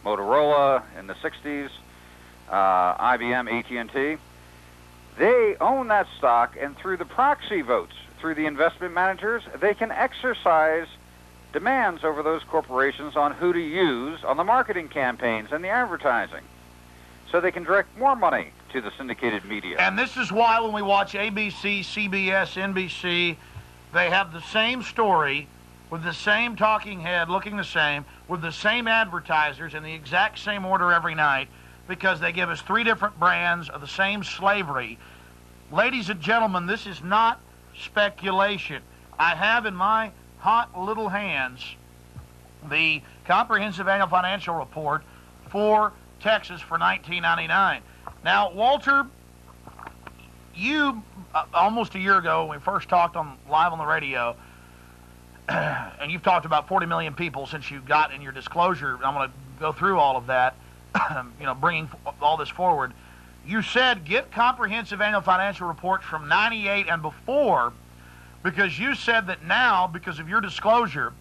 Motorola in the 60s, IBM, AT&T, they own that stock, and through the proxy votes, through the investment managers, they can exercise demands over those corporations on who to use on the marketing campaigns and the advertising. So they can direct more money to the syndicated media. And this is why when we watch ABC, CBS, NBC, they have the same story with the same talking head looking the same, with the same advertisers in the exact same order every night, because they give us 3 different brands of the same slavery. Ladies and gentlemen, this is not speculation. I have in my hot little hands the Comprehensive Annual Financial Report for Texas for 1999. Now, Walter, you, almost a year ago, when we first talked live on the radio, and you've talked about 40 million people since you got in your disclosure. I'm going to go through all of that, bringing all this forward. You said get comprehensive annual financial reports from 98 and before, because you said that now, because of your disclosure,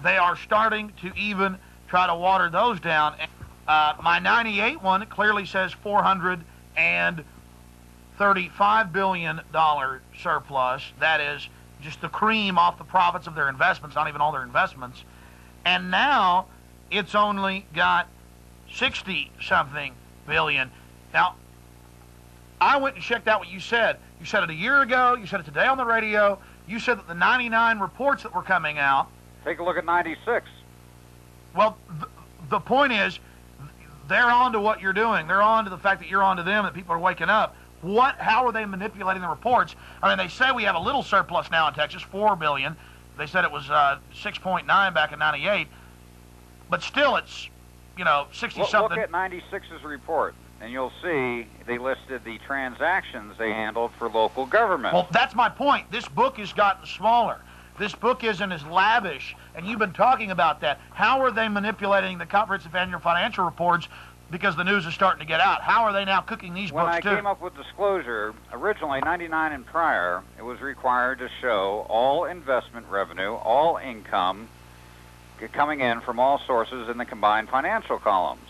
they are starting to even try to water those down. My 98 one clearly says $435 billion surplus. That is just the cream off the profits of their investments, not even all their investments. And now it's only got 60-something billion. Now, I went and checked out what you said. You said it a year ago. You said it today on the radio. You said that the 99 reports that were coming out. Take a look at 96. Well, the point is, they're on to what you're doing. They're on to the fact that you're on to them, that people are waking up. How are they manipulating the reports? I mean, they say we have a little surplus now in Texas, $4 billion. They said it was 6.9 back in 98. But still, it's, 60-something. Look at 96's report, and you'll see they listed the transactions they handled for local government. Well, that's my point. This book has gotten smaller. This book isn't as lavish, and you've been talking about that. How are they manipulating the comprehensive annual financial reports because the news is starting to get out? How are they now cooking these books, too? When I came up with disclosure, originally, 99 and prior, it was required to show all investment revenue, all income coming in from all sources in the combined financial columns.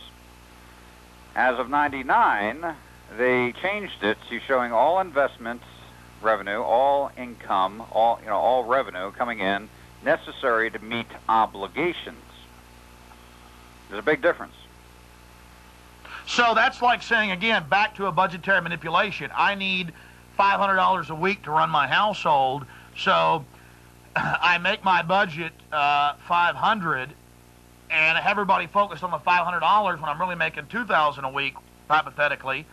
As of 99, they changed it to showing all investments revenue, all income, all revenue coming in necessary to meet obligations. There's a big difference. So that's like saying, again, back to a budgetary manipulation. I need $500 a week to run my household, so I make my budget $500 and have everybody focused on the $500 when I'm really making $2,000 a week, hypothetically,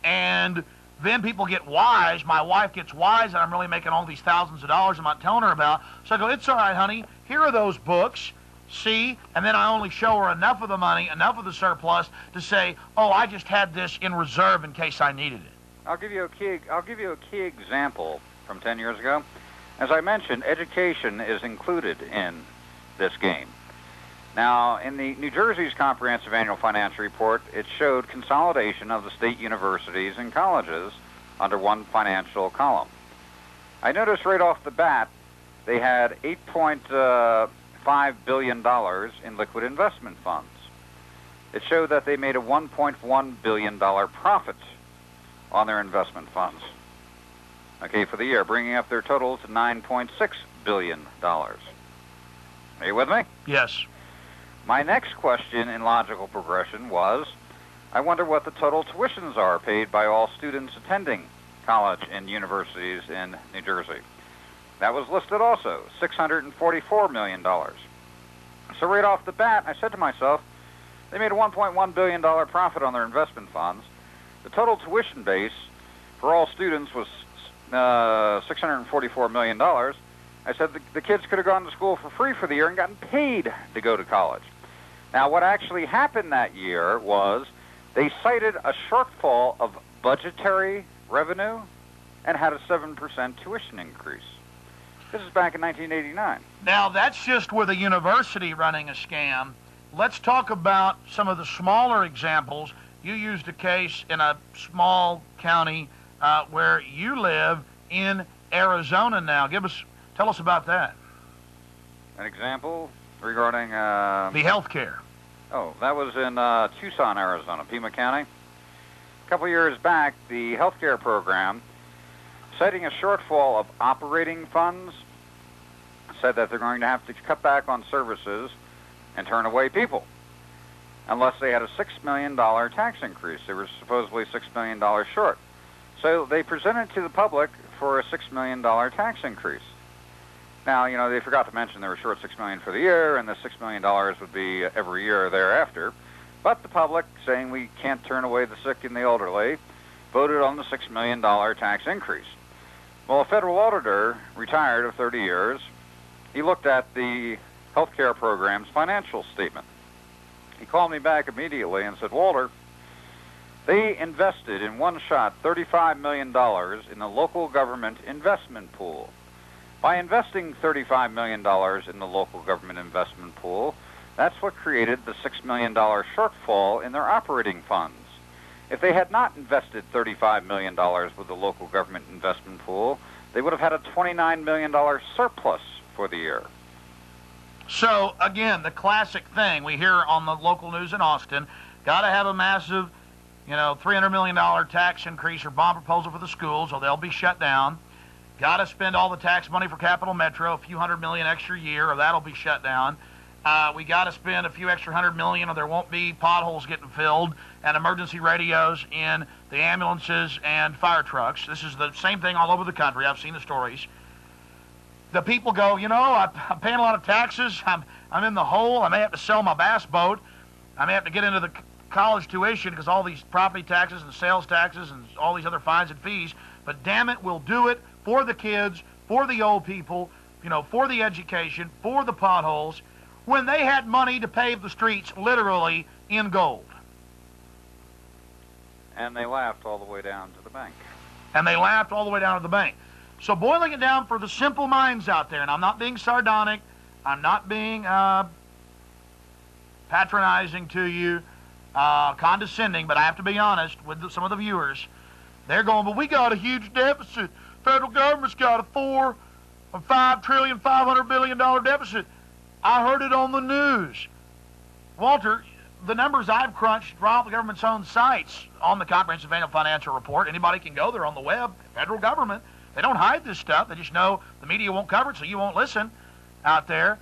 and then people get wise. My wife gets wise, and I'm really making all these thousands of dollars I'm not telling her about. So I go, it's all right, honey. Here are those books. See? And then I only show her enough of the money, enough of the surplus to say, oh, I just had this in reserve in case I needed it. I'll give you a key example from 10 years ago. As I mentioned, education is included in this game. Now, in the New Jersey's Comprehensive Annual Financial Report, it showed consolidation of the state universities and colleges under one financial column. I noticed right off the bat they had $8.5 billion in liquid investment funds. It showed that they made a $1.1 billion profit on their investment funds, for the year, bringing up their total to $9.6 billion. Are you with me? Yes. My next question in logical progression was, I wonder what the total tuitions are paid by all students attending college and universities in New Jersey. That was listed also, $644 million. So right off the bat, I said to myself, they made a $1.1 billion profit on their investment funds. The total tuition base for all students was $644 million. I said the kids could have gone to school for free for the year and gotten paid to go to college. Now, what actually happened that year was they cited a shortfall of budgetary revenue and had a 7% tuition increase. This is back in 1989. Now, that's just with a university running a scam. Let's talk about some of the smaller examples. You used a case in a small county where you live in Arizona now. Tell us about that. An example regarding... the health care. Oh, that was in Tucson, Arizona, Pima County. A couple years back, the healthcare program, citing a shortfall of operating funds, said that they're going to have to cut back on services and turn away people unless they had a $6 million tax increase. They were supposedly $6 million short. So they presented to the public for a $6 million tax increase. Now, you know, they forgot to mention they were short $6 million for the year, and the $6 million would be every year thereafter. But the public, saying we can't turn away the sick and the elderly, voted on the $6 million tax increase. Well, a federal auditor, retired of 30 years, he looked at the health care program's financial statement. He called me back immediately and said, Walter, they invested in one shot $35 million in the local government investment pool. By investing $35 million in the local government investment pool, that's what created the $6 million shortfall in their operating funds. If they had not invested $35 million with the local government investment pool, they would have had a $29 million surplus for the year. So, again, the classic thing we hear on the local news in Austin, got to have a massive, $300 million tax increase or bond proposal for the schools or they'll be shut down. Got to spend all the tax money for Capital Metro, a few $100 million extra year, or that'll be shut down. We got to spend a few extra $100 million, or there won't be potholes getting filled and emergency radios in the ambulances and fire trucks. This is the same thing all over the country. I've seen the stories. The people go, I'm paying a lot of taxes. I'm in the hole. I may have to sell my bass boat. I may have to get into the college tuition because all these property taxes and sales taxes and all these other fines and fees. But damn it, we'll do it for the kids, for the old people, for the education, for the potholes, when they had money to pave the streets literally in gold. And they laughed all the way down to the bank. So boiling it down for the simple minds out there, and I'm not being sardonic, I'm not being patronizing to you, condescending, but I have to be honest with some of the viewers. They're going, but we got a huge deficit. Federal government's got a $5 trillion, $500 billion deficit. I heard it on the news. Walter, the numbers I've crunched from the government's own sites on the Comprehensive Annual Financial Report. Anybody can go there on the web. Federal government. They don't hide this stuff. They just know the media won't cover it, so you won't listen out there.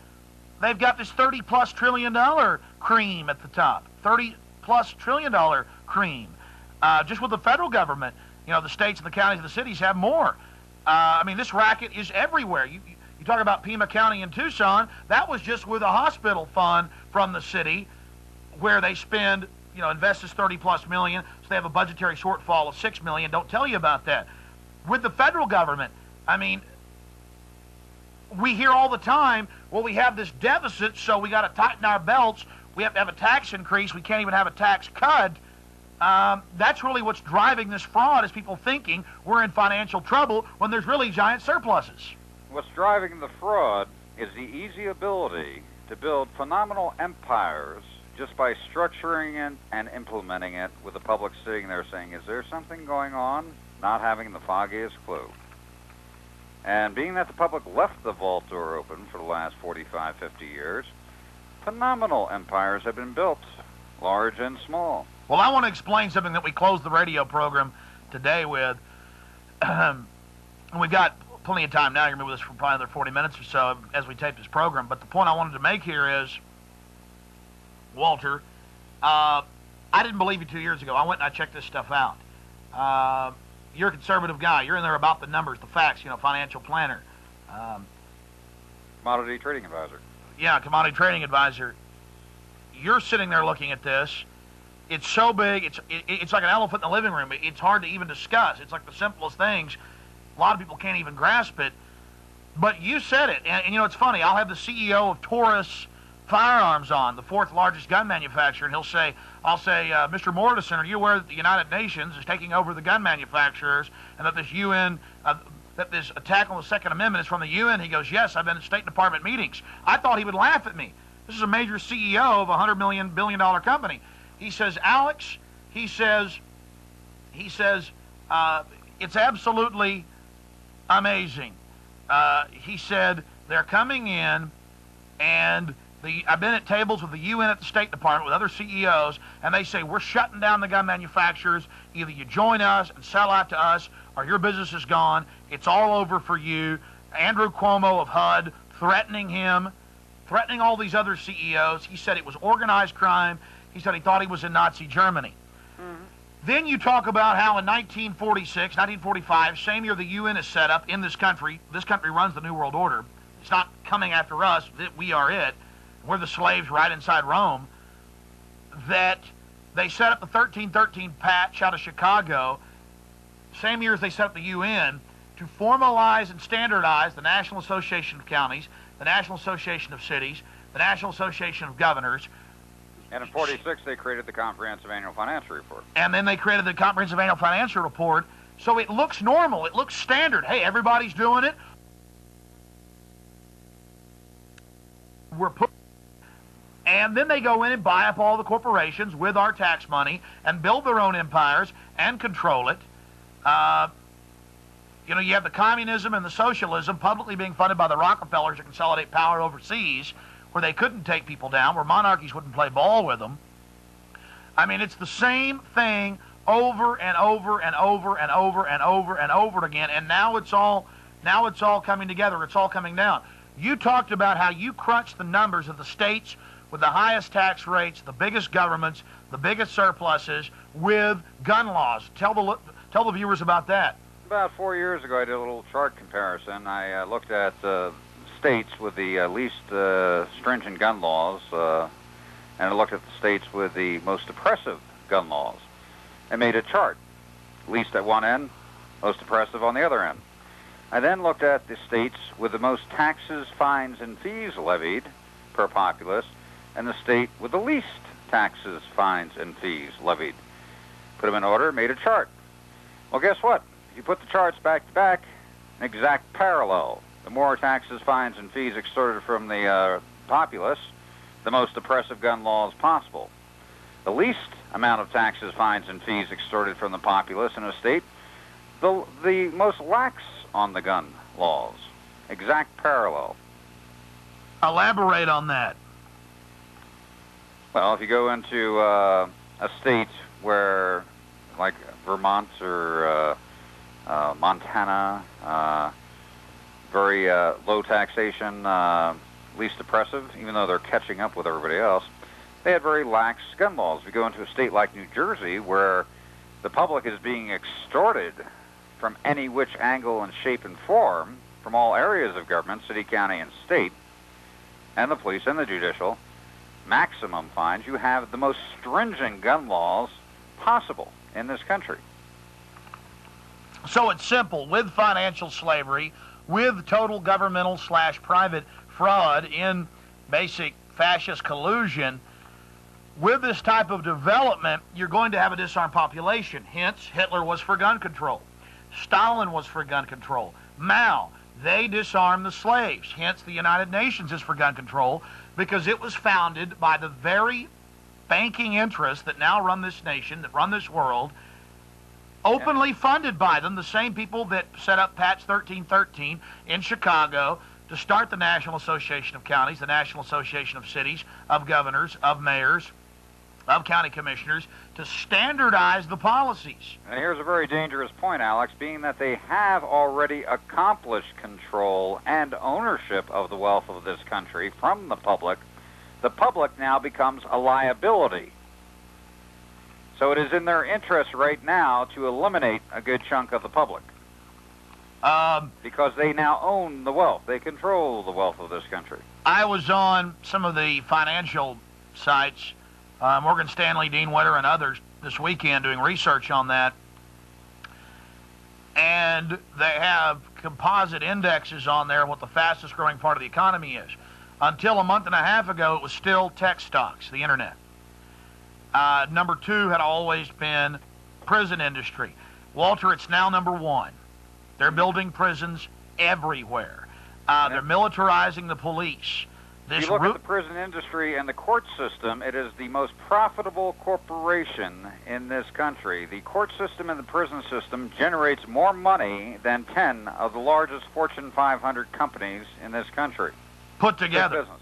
They've got this $30+ trillion cream at the top. $30+ trillion cream. Just with the federal government, the states and the counties and the cities have more. This racket is everywhere. You talk about Pima County in Tucson, that was just with a hospital fund from the city where they spend, invest this $30+ million, so they have a budgetary shortfall of $6 million. Don't tell you about that. With the federal government, we hear all the time, well, we have this deficit, so we got to tighten our belts. We have to have a tax increase. We can't even have a tax cut. That's really what's driving this fraud, is people thinking we're in financial trouble when there's really giant surpluses. What's driving the fraud is the easy ability to build phenomenal empires just by structuring it and implementing it with the public sitting there saying, is there something going on? Not having the foggiest clue. And being that the public left the vault door open for the last 45, 50 years, phenomenal empires have been built, large and small. Well, I want to explain something that we closed the radio program today with. And we've got plenty of time now. You're going to be with us for probably another 40 minutes or so as we tape this program. But the point I wanted to make here is, Walter, I didn't believe you 2 years ago. I went and I checked this stuff out. You're a conservative guy. You're in there about the numbers, the facts, financial planner. Commodity trading advisor. Yeah, commodity trading advisor. You're sitting there looking at this. It's so big. It's like an elephant in the living room. It's hard to even discuss. It's like the simplest things. A lot of people can't even grasp it. But you said it, and you know, it's funny. I'll have the CEO of Taurus Firearms on, the fourth largest gun manufacturer, and I'll say, Mr. Mortison, are you aware that the United Nations is taking over the gun manufacturers, and that this UN, that this attack on the Second Amendment is from the UN? He goes, yes, I've been in State Department meetings. I thought he would laugh at me. This is a major CEO of a $100 billion company. He says, Alex, he says, it's absolutely amazing. He said, they're coming in, and I've been at tables with the UN at the State Department with other CEOs, and they say, we're shutting down the gun manufacturers. Either you join us and sell out to us, or your business is gone. It's all over for you. Andrew Cuomo of HUD threatening him, threatening all these other CEOs. He said it was organized crime. He said he thought he was in Nazi Germany. Mm-hmm. Then you talk about how in 1946, 1945, same year the UN is set up in this country runs the New World Order. It's not coming after us. We are it. We're the slaves right inside Rome. That they set up the 1313 patch out of Chicago, same year as they set up the UN, to formalize and standardize the National Association of Counties, the National Association of Cities, the National Association of Governors. And in 46, they created the Comprehensive Annual Financial Report. And then they created the Comprehensive Annual Financial Report. So it looks normal. It looks standard. Hey, everybody's doing it. And then they go in and buy up all the corporations with our tax money and build their own empires and control it. You know, you have the communism and the socialism publicly being funded by the Rockefellers to consolidate power overseas, where they couldn't take people down, where monarchies wouldn't play ball with them. I mean, it's the same thing over and over and over and over and over and over again, and now it's all coming together. It's all coming down. You talked about how you crunched the numbers of the states with the highest tax rates, the biggest governments, the biggest surpluses, with gun laws. Tell the viewers about that. About 4 years ago, I did a little chart comparison. I looked at states with the least stringent gun laws, and I looked at the states with the most oppressive gun laws. I made a chart, least at one end, most oppressive on the other end. I then looked at the states with the most taxes, fines, and fees levied per populace, and the state with the least taxes, fines, and fees levied. Put them in order, made a chart. Well, guess what? If you put the charts back to back, an exact parallel. The more taxes, fines, and fees extorted from the populace, the most oppressive gun laws possible. The least amount of taxes, fines, and fees extorted from the populace in a state, the most lax on the gun laws. Exact parallel. Elaborate on that. Well, if you go into a state where, like Vermont or Montana, very low taxation, least oppressive, even though they're catching up with everybody else, they had very lax gun laws. If you go into a state like New Jersey, where the public is being extorted from any which angle and shape and form from all areas of government, city, county, and state, and the police and the judicial, maximum fines, you have the most stringent gun laws possible in this country. So it's simple. With financial slavery, with total governmental/private fraud in basic fascist collusion, with this type of development, you're going to have a disarmed population. Hence, Hitler was for gun control. Stalin was for gun control. Mao, they disarmed the slaves. Hence, the United Nations is for gun control, because it was founded by the very banking interests that now run this nation, that run this world, openly funded by them, the same people that set up Patch 1313 in Chicago to start the National Association of Counties, the National Association of Cities, of governors, of mayors, of county commissioners, to standardize the policies. And here's a very dangerous point, Alex. Being that they have already accomplished control and ownership of the wealth of this country from the public now becomes a liability. So it is in their interest right now to eliminate a good chunk of the public. Because they now own the wealth. They control the wealth of this country. I was on some of the financial sites, Morgan Stanley, Dean Witter, and others this weekend doing research on that. And they have composite indexes on there, what the fastest growing part of the economy is. Until a month and a half ago, it was still tech stocks, the internet. Number 2 had always been prison industry. Walter, it's now number 1. They're building prisons everywhere. They're militarizing the police. If you look at the prison industry and the court system, it is the most profitable corporation in this country. The court system and the prison system generates more money than 10 of the largest Fortune 500 companies in this country. Put together. Business.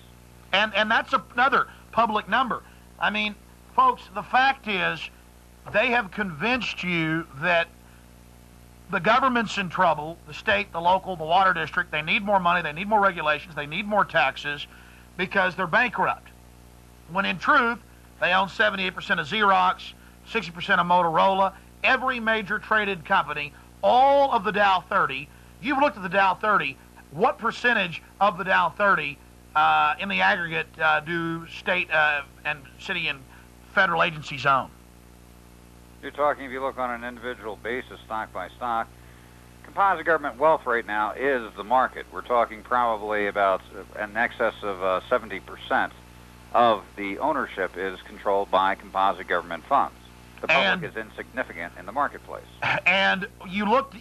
And that's another public number. I mean, folks, the fact is they have convinced you that the government's in trouble, the state, the local, the water district. They need more money, they need more regulations, they need more taxes because they're bankrupt. When in truth, they own 78% of Xerox, 60% of Motorola, every major traded company, all of the Dow 30. You've looked at the Dow 30. What percentage of the Dow 30 in the aggregate do state and city and federal agencies own? You're talking, if you look on an individual basis, stock by stock, composite government wealth right now is the market. We're talking probably about in excess of 70% of the ownership is controlled by composite government funds. The public is insignificant in the marketplace. And you looked,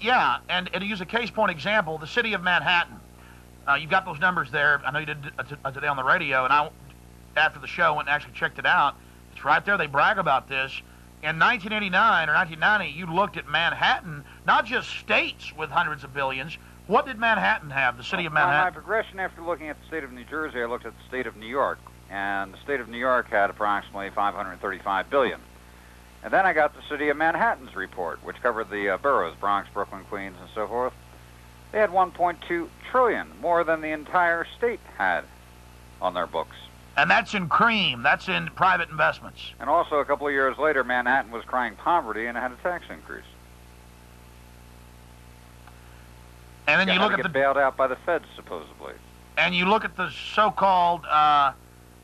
and to use a case point example, the city of Manhattan. You've got those numbers there. I know you did today on the radio, and I, after the show, went and actually checked it out. It's right there. They brag about this. In 1989 or 1990, you looked at Manhattan, not just states with hundreds of billions. What did Manhattan have, the city of Manhattan? My progression after looking at the state of New Jersey, I looked at the state of New York. And the state of New York had approximately $535 billion. And then I got the city of Manhattan's report, which covered the boroughs, Bronx, Brooklyn, Queens, and so forth. They had $1.2 trillion, more than the entire state had on their books. And that's in cream. That's in private investments. And also, a couple of years later, Manhattan was crying poverty and had a tax increase. And then you look at the bailed out by the feds, supposedly. And you look at the so-called.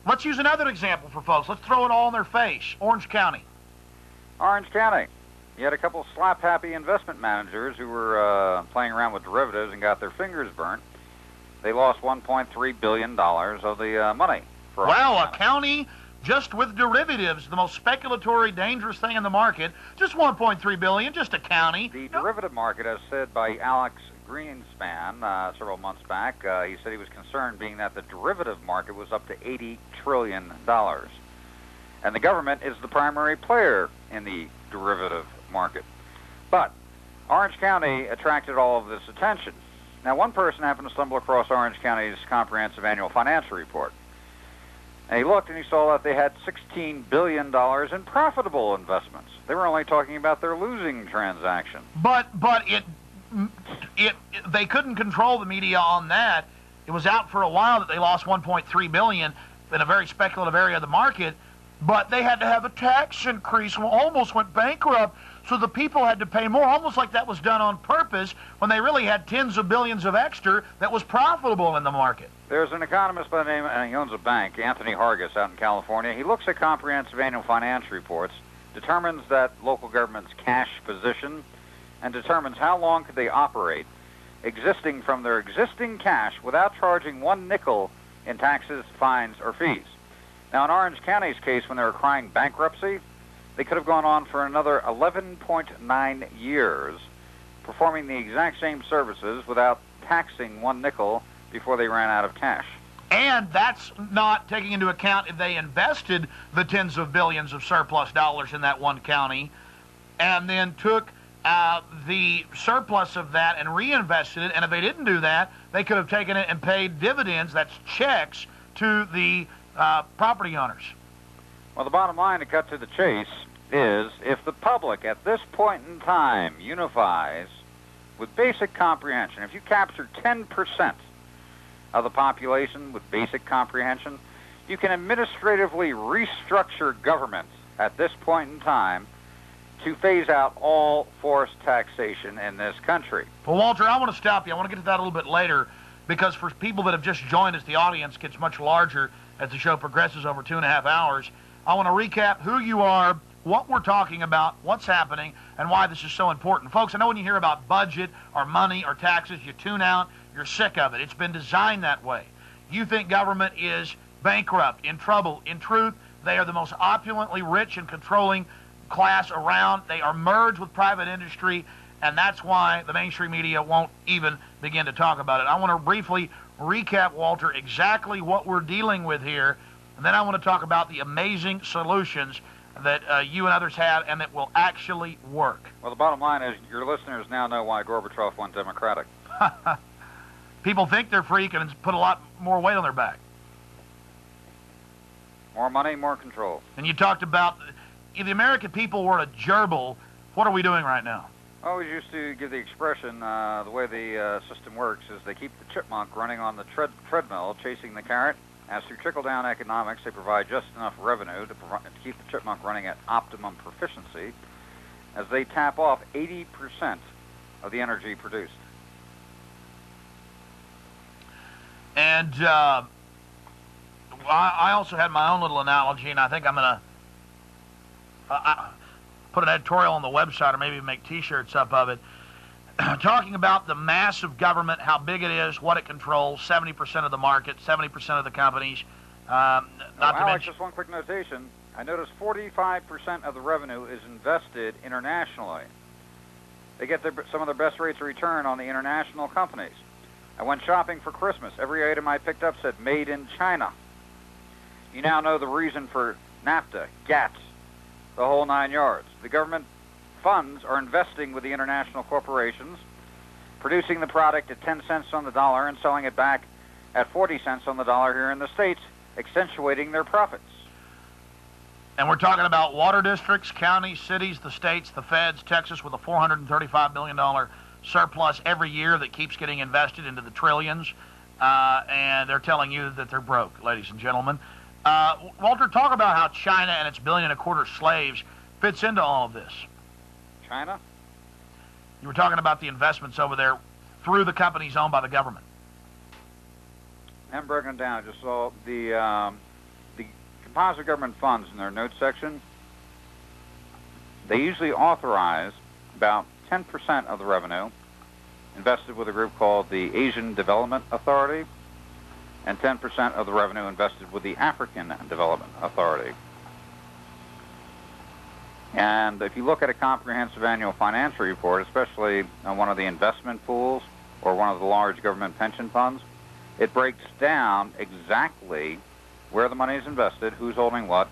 Let's use another example for folks. Let's throw it all in their face. Orange County. Orange County. You had a couple of slap-happy investment managers who were playing around with derivatives and got their fingers burnt. They lost $1.3 billion of the money. Well, a county just with derivatives, the most speculatory, dangerous thing in the market, just $1.3 billion, just a county. The derivative market, as said by Alex Greenspan several months back, he said he was concerned being that the derivative market was up to $80 trillion. And the government is the primary player in the derivative market. But Orange County attracted all of this attention. Now, one person happened to stumble across Orange County's comprehensive annual financial report. And he looked and he saw that they had $16 billion in profitable investments. They were only talking about their losing transaction. But they couldn't control the media on that. It was out for a while that they lost $1.3 billion in a very speculative area of the market. But they had to have a tax increase, almost went bankrupt, so the people had to pay more, almost like that was done on purpose when they really had tens of billions of extra that was profitable in the market. There's an economist by the name, and he owns a bank, Anthony Hargis, out in California. He looks at comprehensive annual financial reports, determines that local government's cash position, and determines how long could they operate existing from their existing cash without charging one nickel in taxes, fines, or fees. Now, in Orange County's case, when they were crying bankruptcy, they could have gone on for another 11.9 years, performing the exact same services without taxing one nickel before they ran out of cash. And that's not taking into account if they invested the tens of billions of surplus dollars in that one county and then took the surplus of that and reinvested it. And if they didn't do that, they could have taken it and paid dividends, that's checks, to the property owners. Well, the bottom line, to cut to the chase, is if the public at this point in time unifies with basic comprehension, if you capture 10% of the population with basic comprehension, you can administratively restructure government at this point in time to phase out all forced taxation in this country. Well, Walter, I want to stop you. I want to get to that a little bit later because for people that have just joined us, the audience gets much larger as the show progresses over 2.5 hours. I want to recap who you are, what we're talking about, what's happening, and why this is so important. Folks, I know when you hear about budget or money or taxes, you tune out, you're sick of it. It's been designed that way. You think government is bankrupt, in trouble. In truth, they are the most opulently rich and controlling class around. They are merged with private industry, and that's why the mainstream media won't even begin to talk about it. I want to briefly recap, Walter, exactly what we're dealing with here, and then I want to talk about the amazing solutions that you and others have and that will actually work. Well, the bottom line is your listeners now know why Gorbachev went Democratic. People think they're free and put a lot more weight on their back. More money, more control. And you talked about if the American people were a gerbil, what are we doing right now? I always used to give the expression, the way the system works is they keep the chipmunk running on the treadmill, chasing the carrot. As through trickle-down economics, they provide just enough revenue to keep the chipmunk running at optimum proficiency as they tap off 80% of the energy produced. And I also had my own little analogy, and I think I'm going to put an editorial on the website or maybe make T-shirts up of it, talking about the massive government, how big it is, what it controls, 70% of the market, 70% of the companies. Not to mention, just one quick notation. I noticed 45% of the revenue is invested internationally. They get some of their best rates of return on the international companies. I went shopping for Christmas. Every item I picked up said made in China. You now know the reason for NAFTA, GATT, the whole 9 yards. The government funds are investing with the international corporations, producing the product at 10 cents on the dollar and selling it back at 40 cents on the dollar here in the States, accentuating their profits. And we're talking about water districts, counties, cities, the states, the feds, Texas with a $435 billion surplus every year that keeps getting invested into the trillions, and they're telling you that they're broke, ladies and gentlemen. Walter, talk about how China and its 1.25 billion slaves fits into all of this. China? You were talking about the investments over there through the companies owned by the government. I'm breaking it down. I just saw the composite government funds in their notes section. They usually authorize about 10% of the revenue invested with a group called the Asian Development Authority and 10% of the revenue invested with the African Development Authority. And if you look at a comprehensive annual financial report, especially on one of the investment pools or one of the large government pension funds, it breaks down exactly where the money is invested, who's holding what,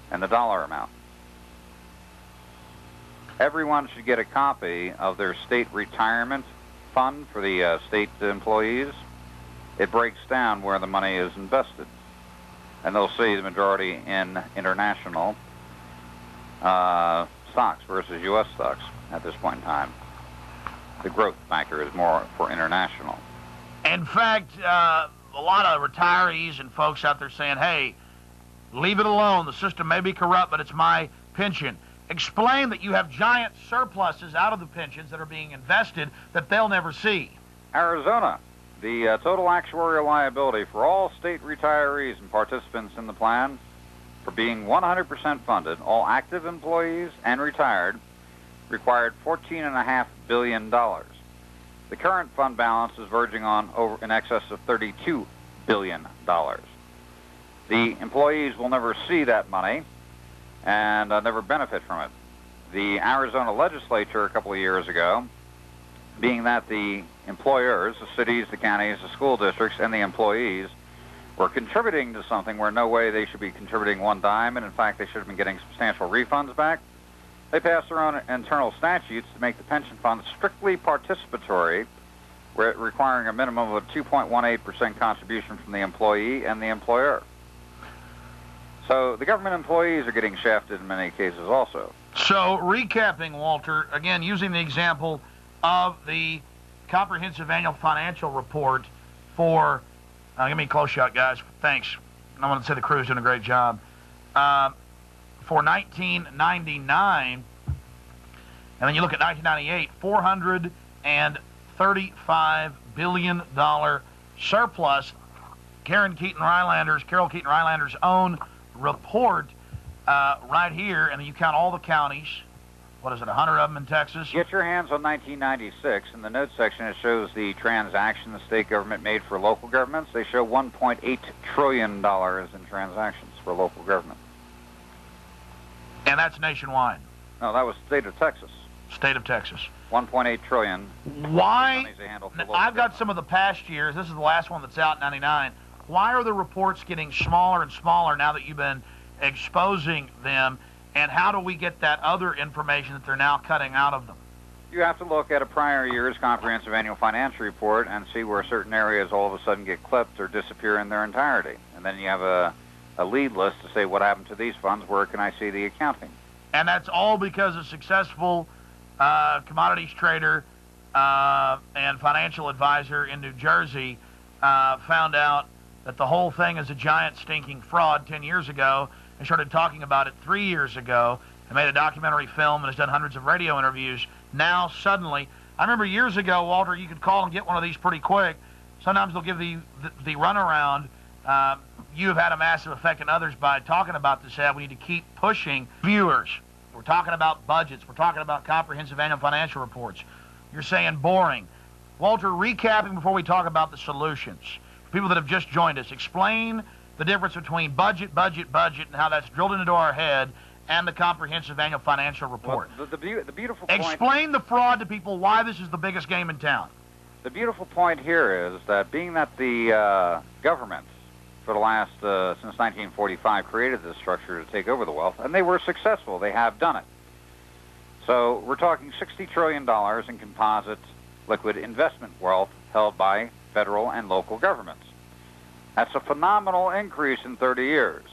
and the dollar amount. Everyone should get a copy of their state retirement fund for the state employees. It breaks down where the money is invested. And they'll see the majority in international stocks versus U.S. stocks at this point in time. The growth factor is more for international. In fact, a lot of retirees and folks out there saying, hey, leave it alone. The system may be corrupt, but it's my pension. Explain that you have giant surpluses out of the pensions that are being invested that they'll never see. Arizona, the total actuarial liability for all state retirees and participants in the plan for being 100% funded, all active employees and retired, required $14.5 billion. The current fund balance is verging on over in excess of $32 billion. The employees will never see that money and never benefit from it. The Arizona legislature a couple of years ago, being that the employers, the cities, the counties, the school districts, and the employees were contributing to something where no way they should be contributing one dime, and in fact they should have been getting substantial refunds back, they passed their own internal statutes to make the pension fund strictly participatory, requiring a minimum of a 2.18% contribution from the employee and the employer. So the government employees are getting shafted in many cases also. So recapping, Walter, again, using the example of the comprehensive annual financial report for, give me a close shot, guys, thanks. I want to say the crew's doing a great job. For 1999, and then you look at 1998, $35 billion surplus. Carol Keaton Rylander's own report right here, and you count all the counties. What is it, 100 of them in Texas? Get your hands on 1996. In the notes section, it shows the transaction the state government made for local governments. They show $1.8 trillion in transactions for local government. And that's nationwide. No, that was state of Texas. State of Texas. 1.8 trillion. Why? I've got government. some of the past years. This is the last one that's out, 99. Why are the reports getting smaller and smaller now that you've been exposing them? And how do we get that other information that they're now cutting out of them? You have to look at a prior year's comprehensive annual financial report and see where certain areas all of a sudden get clipped or disappear in their entirety. And then you have a lead list to say what happened to these funds, where can I see the accounting? And that's all because a successful commodities trader and financial advisor in New Jersey found out that the whole thing is a giant stinking fraud 10 years ago and started talking about it 3 years ago and made a documentary film and has done hundreds of radio interviews. Now, suddenly, I remember years ago, Walter, you could call and get one of these pretty quick. Sometimes they'll give the runaround. You have had a massive effect on others by talking about this ad. We need to keep pushing viewers. We're talking about budgets. We're talking about comprehensive annual financial reports. You're saying boring. Walter, recapping before we talk about the solutions. People that have just joined us, explain the difference between budget, and how that's drilled into our head, and the comprehensive annual financial report. Well, the beautiful point... Explain the fraud to people, why this is the biggest game in town. The beautiful point here is that being that the government, for the last, since 1945, created this structure to take over the wealth, and they were successful. They have done it. So we're talking $60 trillion in composite liquid investment wealth held by federal and local governments. That's a phenomenal increase in 30 years.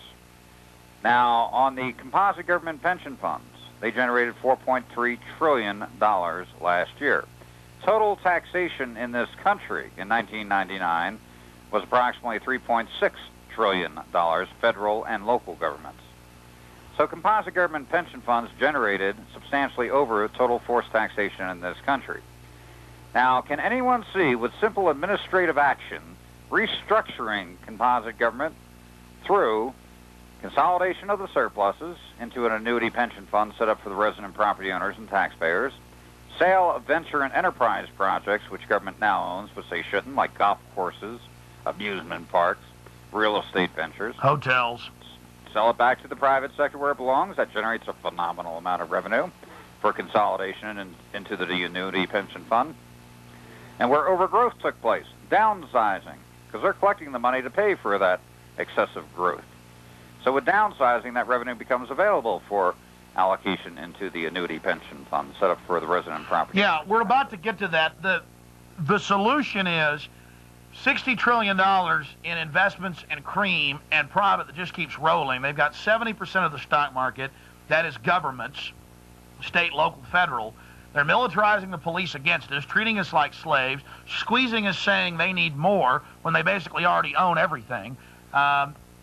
Now, on the composite government pension funds, they generated $4.3 trillion last year. Total taxation in this country in 1999 was approximately $3.6 trillion, federal and local governments. So composite government pension funds generated substantially over total forced taxation in this country. Now, can anyone see, with simple administrative action, restructuring composite government through consolidation of the surpluses into an annuity pension fund set up for the resident property owners and taxpayers, sale of venture and enterprise projects, which government now owns, which they shouldn't, like golf courses, amusement parks, real estate ventures. Hotels. Sell it back to the private sector where it belongs. That generates a phenomenal amount of revenue for consolidation into the annuity pension fund. And where overgrowth took place, downsizing, because they're collecting the money to pay for that excessive growth. So with downsizing, that revenue becomes available for allocation into the annuity pension fund set up for the resident property. Yeah, we're about to get to that. The solution is $60 trillion in investments and cream and private that just keeps rolling. They've got 70% of the stock market. That is governments, state, local, federal. They're militarizing the police against us, treating us like slaves, squeezing us, saying they need more when they basically already own everything.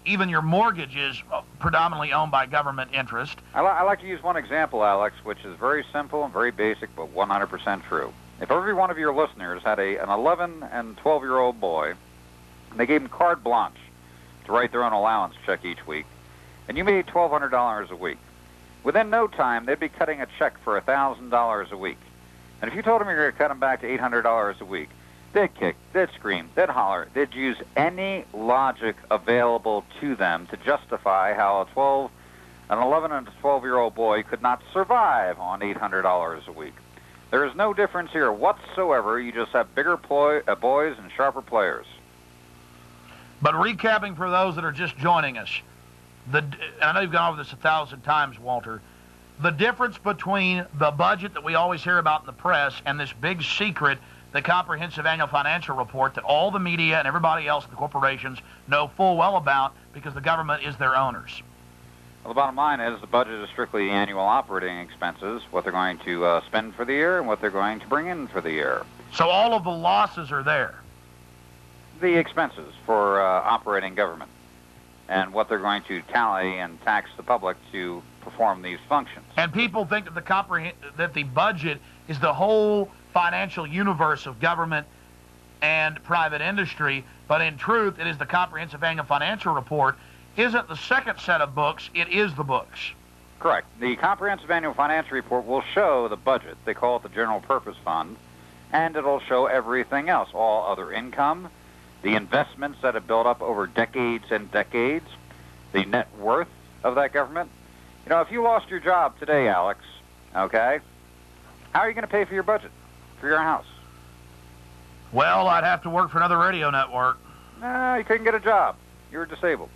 Even your mortgage is predominantly owned by government interest. I like to use one example, Alex, which is very simple and very basic, but 100% true. If every one of your listeners had an 11 and 12-year-old boy, and they gave him carte blanche to write their own allowance check each week, and you made $1,200 a week, within no time, they'd be cutting a check for $1,000 a week. And if you told them you're going to cut them back to $800 a week, they'd kick, they'd scream, they'd holler, they'd use any logic available to them to justify how an 11 and 12-year-old boy could not survive on $800 a week. There is no difference here whatsoever. You just have bigger boys and sharper players. But recapping for those that are just joining us, and I know you've gone over this 1,000 times, Walter, the difference between the budget that we always hear about in the press and this big secret, the comprehensive annual financial report that all the media and everybody else, the corporations, know full well about because the government is their owners. Well, the bottom line is the budget is strictly annual operating expenses, what they're going to spend for the year and what they're going to bring in for the year. So all of the losses are there. The expenses for operating government and what they're going to tally and tax the public to perform these functions. And people think that the budget is the whole financial universe of government and private industry, but in truth, it is the Comprehensive Annual Financial Report. Isn't the second set of books, it is the books. Correct. The Comprehensive Annual Financial Report will show the budget. They call it the General Purpose Fund. And it'll show everything else, all other income, the investments that have built up over decades and decades, the net worth of that government. You know, if you lost your job today, Alex, okay, how are you going to pay for your budget, for your house? Well, I'd have to work for another radio network. No, you couldn't get a job. You were disabled.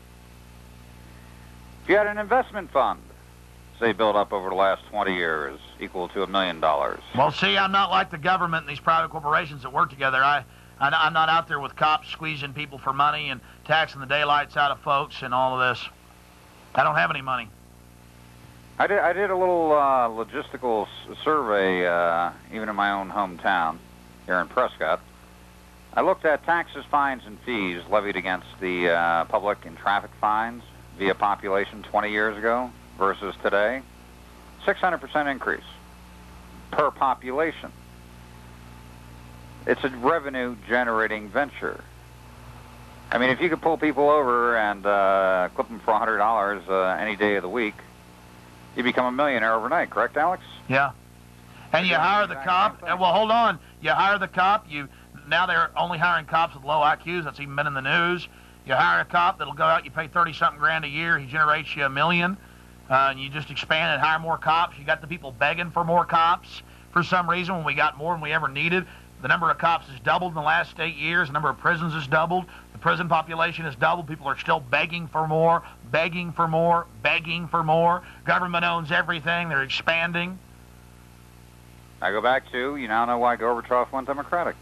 If you had an investment fund, say built up over the last 20 years, equal to $1 million. Well, see, I'm not like the government and these private corporations that work together. I'm not out there with cops squeezing people for money and taxing the daylights out of folks and all of this. I don't have any money. I did a little logistical survey, even in my own hometown here in Prescott. I looked at taxes, fines, and fees levied against the public in traffic fines via population 20 years ago versus today. 600% increase per population. It's a revenue-generating venture. I mean, if you could pull people over and clip them for $100 any day of the week, you become a millionaire overnight, correct, Alex? Yeah. And you hire the cop. Well, hold on. You hire the cop. Now they're only hiring cops with low IQs. That's even been in the news. You hire a cop that'll go out. You pay 30-something grand a year. He generates you $1 million. And you just expand and hire more cops. You got the people begging for more cops for some reason when we got more than we ever needed. The number of cops has doubled in the last 8 years. The number of prisons has doubled. The prison population has doubled. People are still begging for more, begging for more, begging for more. Government owns everything. They're expanding. I go back to, you now know why Gorbachev went Democratic.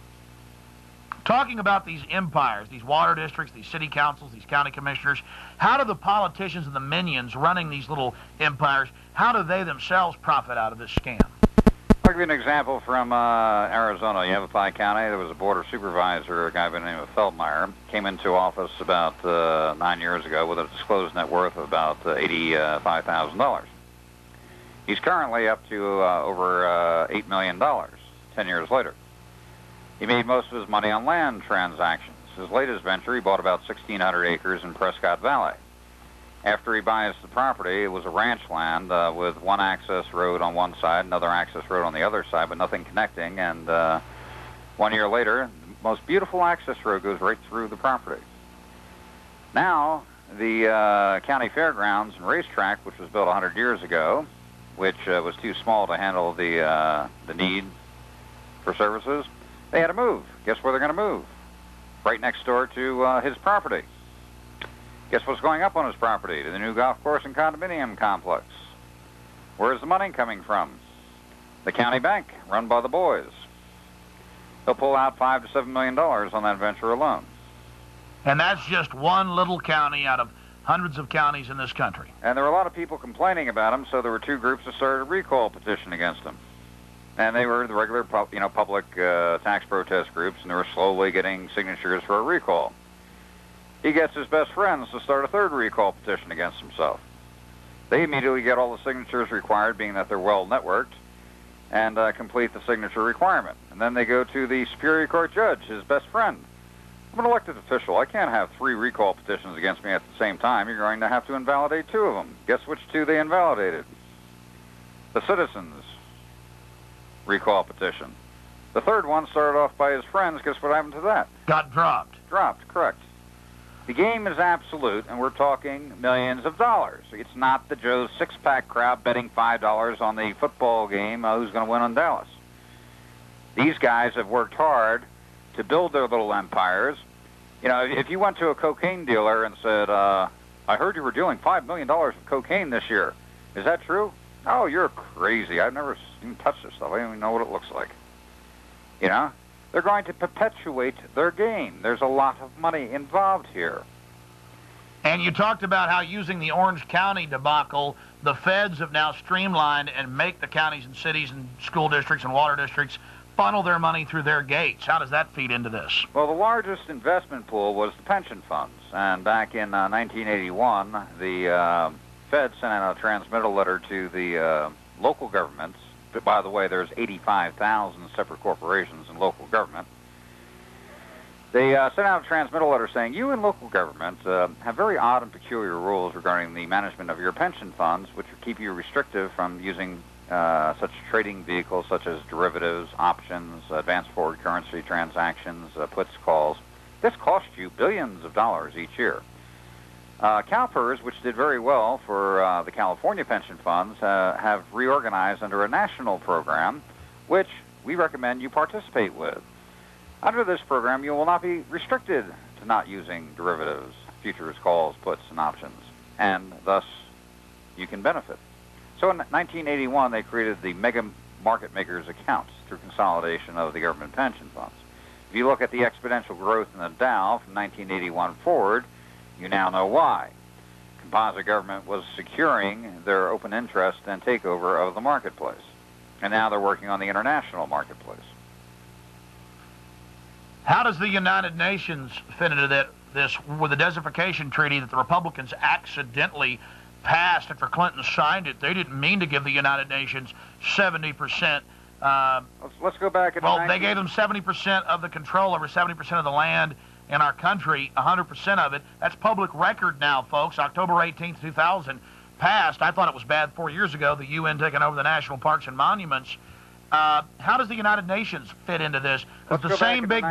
Talking about these empires, these water districts, these city councils, these county commissioners, how do the politicians and the minions running these little empires, how do they themselves profit out of this scam? I'll give you an example from Arizona, Yavapai County. There was a board of supervisor, a guy by the name of Feldmeyer, came into office about 9 years ago with a disclosed net worth of about $85,000. He's currently up to over $8 million 10 years later. He made most of his money on land transactions. His latest venture, he bought about 1,600 acres in Prescott Valley. After he buys the property, it was a ranch land with one access road on one side, another access road on the other side, but nothing connecting. And 1 year later, the most beautiful access road goes right through the property. Now, the county fairgrounds and racetrack, which was built 100 years ago, which was too small to handle the need for services, they had to move. Guess where they're going to move? Right next door to his property. Guess what's going up on his property? To the new golf course and condominium complex. Where's the money coming from? The county bank, run by the boys. They'll pull out $5 to $7 million on that venture alone. And that's just one little county out of hundreds of counties in this country. And there were a lot of people complaining about him, so there were two groups that started a recall petition against him. And they were the regular, public tax protest groups, and they were slowly getting signatures for a recall. He gets his best friends to start a third recall petition against himself. They immediately get all the signatures required, being that they're well networked, and complete the signature requirement. And then they go to the Superior Court judge, his best friend. I'm an elected official. I can't have 3 recall petitions against me at the same time. You're going to have to invalidate 2 of them. Guess which 2 they invalidated? The citizens' recall petition. The third one started off by his friends. Guess what happened to that? Got dropped. Dropped, correct. The game is absolute, and we're talking millions of dollars. It's not the Joe's six-pack crowd betting $5 on the football game, who's going to win on Dallas. These guys have worked hard to build their little empires. You know, if you went to a cocaine dealer and said, I heard you were dealing $5 million of cocaine this year. Is that true? Oh, you're crazy. I've never even touched this stuff. I don't even know what it looks like. You know? They're going to perpetuate their game. There's a lot of money involved here. And you talked about how using the Orange County debacle, the feds have now streamlined and make the counties and cities and school districts and water districts funnel their money through their gates. How does that feed into this? Well, the largest investment pool was the pension funds. And back in 1981, the Fed sent out a transmittal letter to the local governments But by the way, there's 85,000 separate corporations in local government. They sent out a transmittal letter saying, you in local government have very odd and peculiar rules regarding the management of your pension funds, which keep you restrictive from using such trading vehicles such as derivatives, options, advanced forward currency transactions, puts, calls. This costs you billions of dollars each year. CalPERS, which did very well for the California pension funds, have reorganized under a national program, which we recommend you participate with. Under this program, you will not be restricted to not using derivatives, futures, calls, puts, and options, and thus you can benefit. So in 1981, they created the Mega Market Makers accounts through consolidation of the government pension funds. If you look at the exponential growth in the Dow from 1981 forward, you now know why. Composite government was securing their open interest and takeover of the marketplace, and now they're working on the international marketplace. How does the United Nations fit into this with the desertification treaty that the Republicans accidentally passed after Clinton signed it? They didn't mean to give the United Nations 70%. Let's go back. They gave them 70% of the control over 70% of the land in our country, 100% of it. That's public record now, folks. October 18th, 2000 passed. I thought it was bad 4 years ago, the UN taking over the national parks and monuments. How does the United Nations fit into this? Because the same big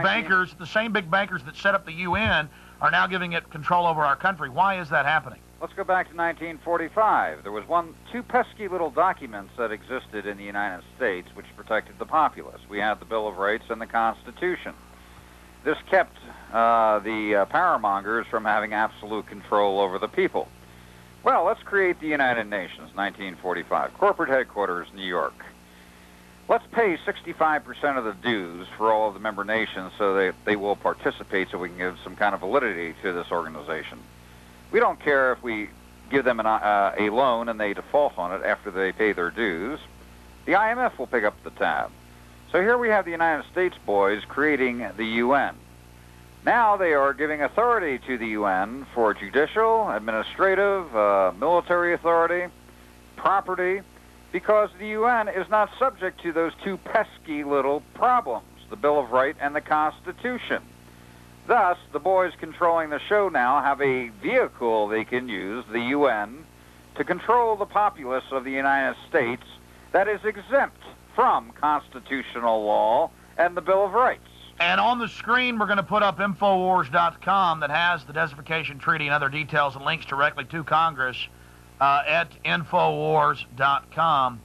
bankers that set up the UN are now giving it control over our country. Why is that happening? Let's go back to 1945. There was two pesky little documents that existed in the United States which protected the populace. We had the Bill of Rights and the Constitution. This kept the powermongers from having absolute control over the people. Well, let's create the United Nations, 1945. Corporate headquarters, New York. Let's pay 65% of the dues for all of the member nations so that they will participate so we can give some kind of validity to this organization. We don't care if we give them a loan and they default on it after they pay their dues. The IMF will pick up the tab. So here we have the United States boys creating the UN. Now they are giving authority to the UN for judicial, administrative, military authority, property, because the UN is not subject to those two pesky little problems, the Bill of Rights and the Constitution. Thus, the boys controlling the show now have a vehicle they can use, the UN, to control the populace of the United States that is exempt from constitutional law and the Bill of Rights. And on the screen, we're going to put up Infowars.com that has the desertification treaty and other details and links directly to Congress at Infowars.com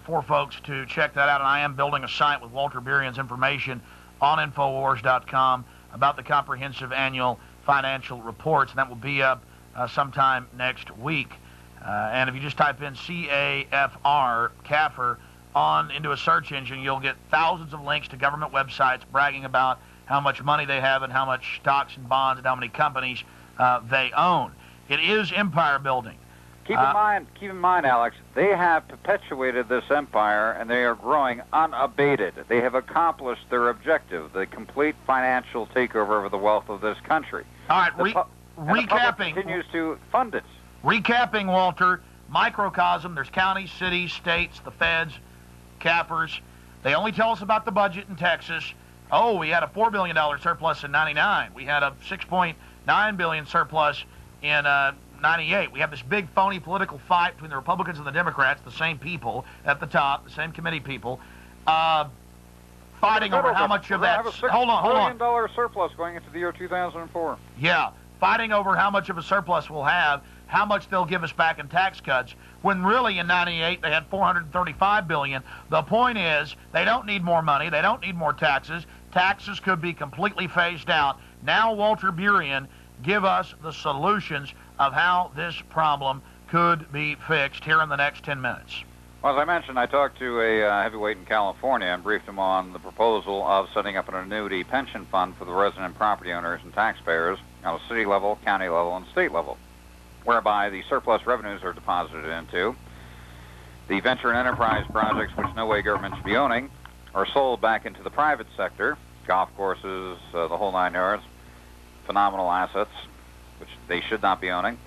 for folks to check that out. And I am building a site with Walter Burian's information on Infowars.com about the comprehensive annual financial reports, and that will be up sometime next week. And if you just type in CAFR, CAFR, into a search engine, you'll get thousands of links to government websites bragging about how much money they have and how much stocks and bonds and how many companies they own. It is empire building. Keep in mind, Alex, they have perpetuated this empire and they are growing unabated. They have accomplished their objective, the complete financial takeover of the wealth of this country. All right, recapping. The public continues to fund it. Recapping, Walter, microcosm, there's counties, cities, states, the feds, cappers. They only tell us about the budget in Texas. Oh, we had a $4 billion surplus in 99. We had a $6.9 billion surplus in 98. We have this big phony political fight between the Republicans and the Democrats, the same people at the top, the same committee people, fighting over how much of that. Hold on. $1 billion surplus going into the year 2004. Yeah, fighting over how much of a surplus we'll have, how much they'll give us back in tax cuts, when really in 98 they had $435 billion. The point is, they don't need more money, they don't need more taxes. Taxes could be completely phased out. Now, Walter Burian, give us the solutions of how this problem could be fixed here in the next 10 minutes. Well, as I mentioned, I talked to a heavyweight in California and briefed him on the proposal of setting up an annuity pension fund for the resident property owners and taxpayers on a city level, county level, and state level, whereby the surplus revenues are deposited into. The venture and enterprise projects, which no way government should be owning, are sold back into the private sector, golf courses, the whole nine yards, phenomenal assets, which they should not be owning,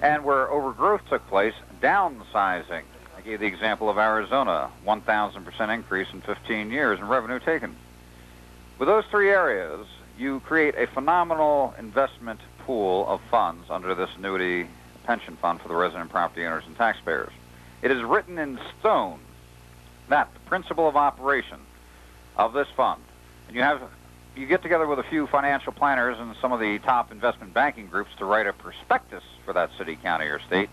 and where overgrowth took place, downsizing. I gave the example of Arizona, 1,000% increase in 15 years in revenue taken. With those three areas, you create a phenomenal investment pool of funds under this annuity pension fund for the resident property owners and taxpayers. It is written in stone that the principle of operation of this fund, and you get together with a few financial planners and some of the top investment banking groups to write a prospectus for that city, county, or state,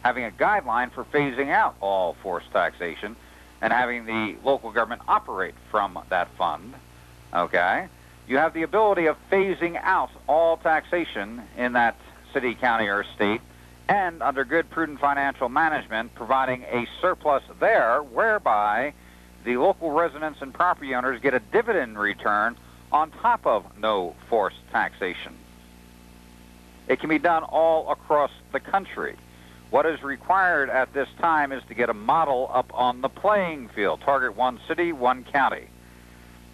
having a guideline for phasing out all forced taxation and having the local government operate from that fund, okay? You have the ability of phasing out all taxation in that city, county, or state, and under good, prudent financial management, providing a surplus there whereby the local residents and property owners get a dividend return on top of no forced taxation. It can be done all across the country. What is required at this time is to get a model up on the playing field. Target one city, one county.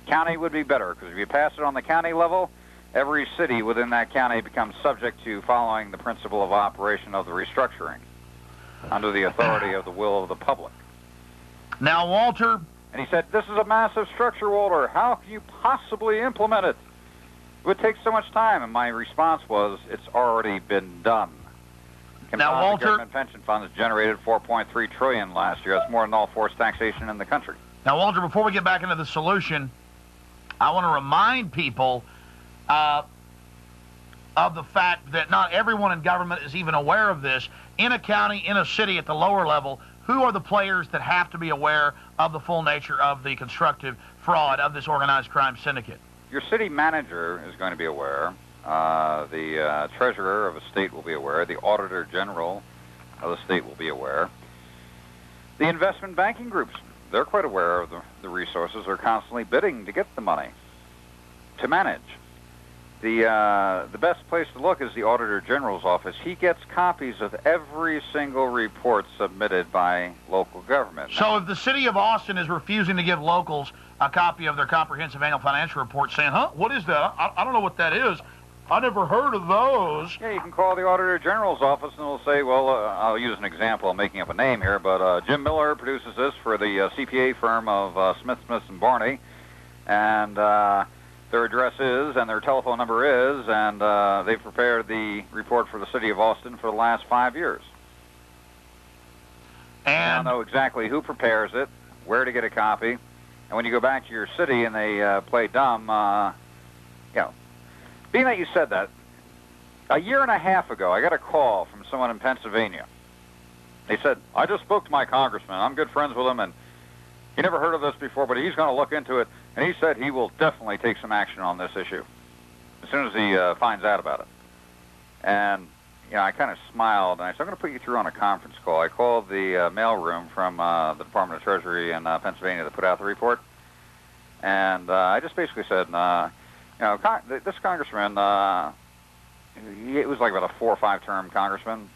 County would be better, because if you pass it on the county level, every city within that county becomes subject to following the principle of operation of the restructuring under the authority of the will of the public. Now, Walter... And he said, this is a massive structure, Walter. How can you possibly implement it? It would take so much time. And my response was, it's already been done. Now, Walter... The government pension funds generated $4.3 trillion last year. That's more than all forced taxation in the country. Now, Walter, before we get back into the solution, I want to remind people of the fact that not everyone in government is even aware of this. In a county, in a city, at the lower level, who are the players that have to be aware of the full nature of the constructive fraud of this organized crime syndicate? Your city manager is going to be aware. The treasurer of a state will be aware. The auditor general of the state will be aware. The investment banking groups, they're quite aware of the resources. They're constantly bidding to get the money to manage. The best place to look is the Auditor General's office. He gets copies of every single report submitted by local government. So if the city of Austin is refusing to give locals a copy of their comprehensive annual financial report saying, what is that? I don't know what that is. I never heard of those. Yeah, you can call the Auditor General's office and they'll say, well, I'll use an example. I'm making up a name here, but Jim Miller produces this for the CPA firm of Smith, and Barney, and their address is, and their telephone number is, and they've prepared the report for the city of Austin for the last 5 years. And I know exactly who prepares it, where to get a copy, and when you go back to your city and they play dumb, being that you said that, a year and a half ago, I got a call from someone in Pennsylvania. They said, I just spoke to my congressman. I'm good friends with him, and he never heard of this before, but he's going to look into it. And he said he will definitely take some action on this issue as soon as he finds out about it. And, I kind of smiled, and I said, I'm going to put you through on a conference call. I called the mailroom from the Department of Treasury in Pennsylvania that put out the report. And I just basically said, this congressman, it was like about a 4 or 5 term congressman.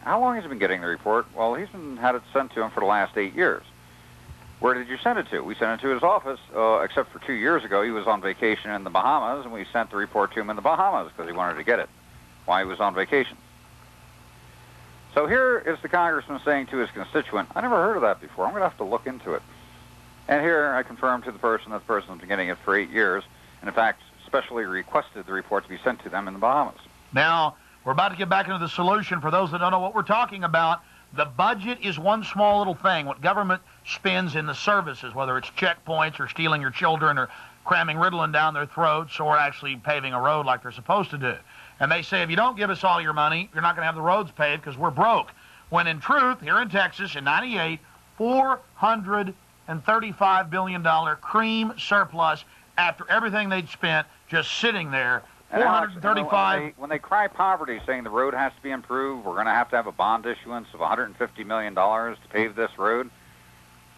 How long has he been getting the report? Well, he's had it sent to him for the last 8 years. Where did you send it to? We sent it to his office, except for 2 years ago. He was on vacation in the Bahamas, and we sent the report to him in the Bahamas because he wanted to get it while he was on vacation. So here is the congressman saying to his constituent, I never heard of that before. I'm going to have to look into it. And here I confirmed to the person that the person's been getting it for 8 years, and in fact, specially requested the report to be sent to them in the Bahamas. Now, we're about to get back into the solution. For those that don't know what we're talking about, the budget is one small little thing. What government spends in the services, whether it's checkpoints or stealing your children or cramming Ritalin down their throats or actually paving a road like they're supposed to do. And they say, if you don't give us all your money, you're not going to have the roads paved because we're broke. When in truth, here in Texas in '98, $435 billion cream surplus after everything they'd spent just sitting there. 435. When they cry poverty, saying the road has to be improved, we're going to have a bond issuance of $150 million to pave this road.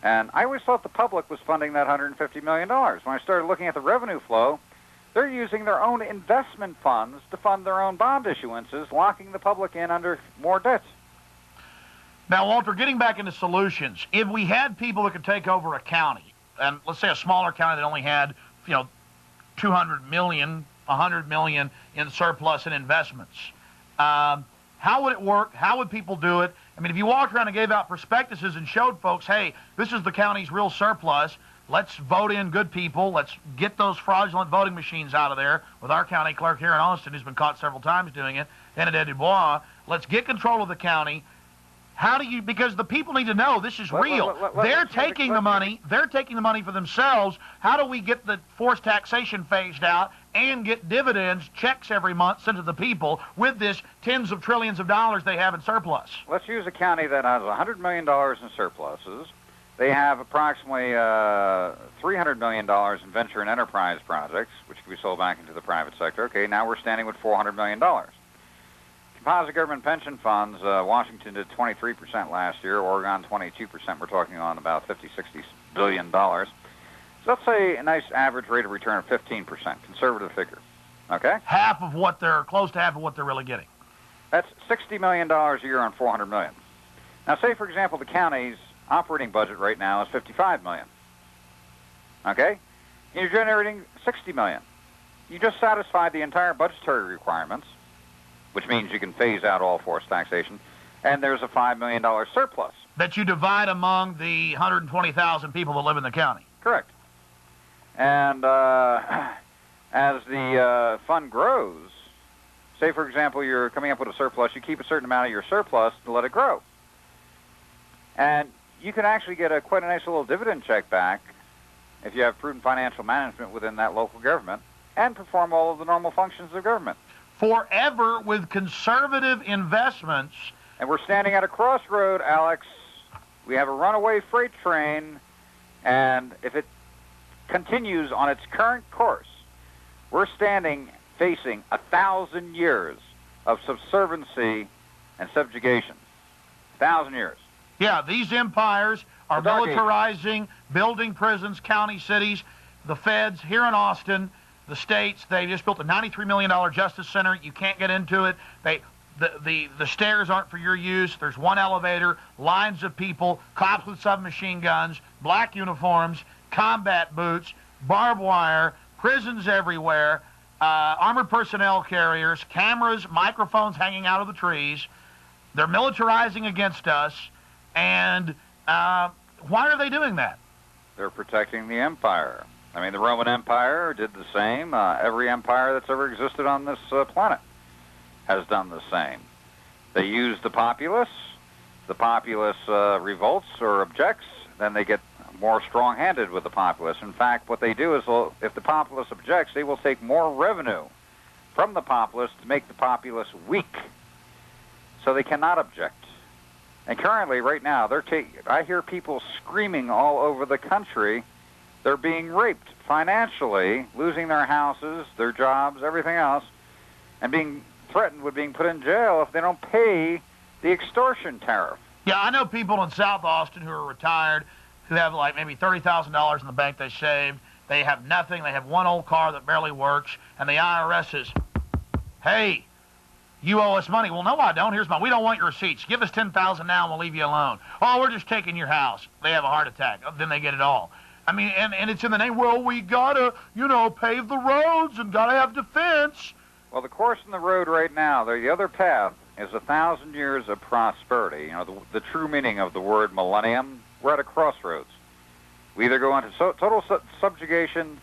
And I always thought the public was funding that $150 million. When I started looking at the revenue flow, they're using their own investment funds to fund their own bond issuances, locking the public in under more debt. Now, Walter, getting back into solutions, if we had people that could take over a county, and let's say a smaller county that only had, 200 million, 100 million in surplus and investments, How would it work? How would people do it? I mean, if you walked around and gave out prospectuses and showed folks, hey, this is the county's real surplus, let's vote in good people, let's get those fraudulent voting machines out of there with our county clerk here in Austin, who's been caught several times doing it, Benedict Dubois, let's get control of the county. How do you, because the people need to know this is real. They're taking the money for themselves. How do we get the forced taxation phased out and get dividends, checks every month sent to the people with this tens of trillions of dollars they have in surplus? Let's use a county that has $100 million in surpluses. They have approximately $300 million in venture and enterprise projects, which can be sold back into the private sector. Okay, now we're standing with $400 million. Composite government pension funds, Washington did 23% last year, Oregon 22%. We're talking on about $50, $60 billion. So let's say a nice average rate of return of 15%, conservative figure. Okay? Close to half of what they're really getting. That's $60 million a year on $400 million. Now, say, for example, the county's operating budget right now is $55 million. Okay? And you're generating $60 million. You just satisfied the entire budgetary requirements, which means you can phase out all forced taxation, and there's a $5 million surplus. That you divide among the 120,000 people that live in the county. Correct. And as the fund grows, say, for example, you're coming up with a surplus, you keep a certain amount of your surplus to let it grow. And you can actually get quite a nice little dividend check back if you have prudent financial management within that local government and perform all of the normal functions of government. Forever with conservative investments. And we're standing at a crossroad, Alex. We have a runaway freight train, and if it continues on its current course, we're standing facing 1,000 years of subserviency and subjugation. 1,000 years. Yeah, these empires are militarizing, building prisons, county cities, the feds here in Austin, the states. They just built a $93 million justice center. You can't get into it. The stairs aren't for your use. There's one elevator, lines of people, cops with submachine guns, black uniforms, combat boots, barbed wire, prisons everywhere, armored personnel carriers, cameras, microphones hanging out of the trees. They're militarizing against us. And why are they doing that? They're protecting the empire. I mean, the Roman Empire did the same. Every empire that's ever existed on this planet has done the same. They use the populace. The populace revolts or objects. Then they get more strong-handed with the populace. In fact, what they do is, if the populace objects, they will take more revenue from the populace to make the populace weak, so they cannot object. And currently, right now, I hear people screaming all over the country. They're being raped financially, losing their houses, their jobs, everything else, and being threatened with being put in jail if they don't pay the extortion tariff. Yeah, I know people in South Austin who are retired, who have like maybe $30,000 in the bank they saved. They have nothing. They have one old car that barely works, and the IRS says, hey, you owe us money. Well, no, I don't. We don't want your receipts. Give us $10,000 now and we'll leave you alone. Oh, we're just taking your house. They have a heart attack. Then they get it all. I mean, and it's in the name, well, we gotta, pave the roads and gotta have defense. Well, the course in the road right now, the other path is 1,000 years of prosperity. The true meaning of the word millennium. We're at a crossroads. We either go into total subjugation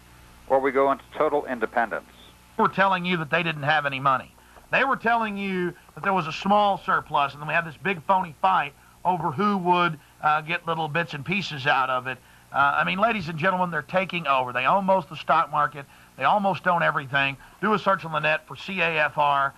or we go into total independence. We're telling you that they didn't have any money. They were telling you that there was a small surplus, and then we had this big phony fight over who would get little bits and pieces out of it. I mean, ladies and gentlemen, they're taking over. They own most of the stock market. They almost own everything. Do a search on the net for CAFR.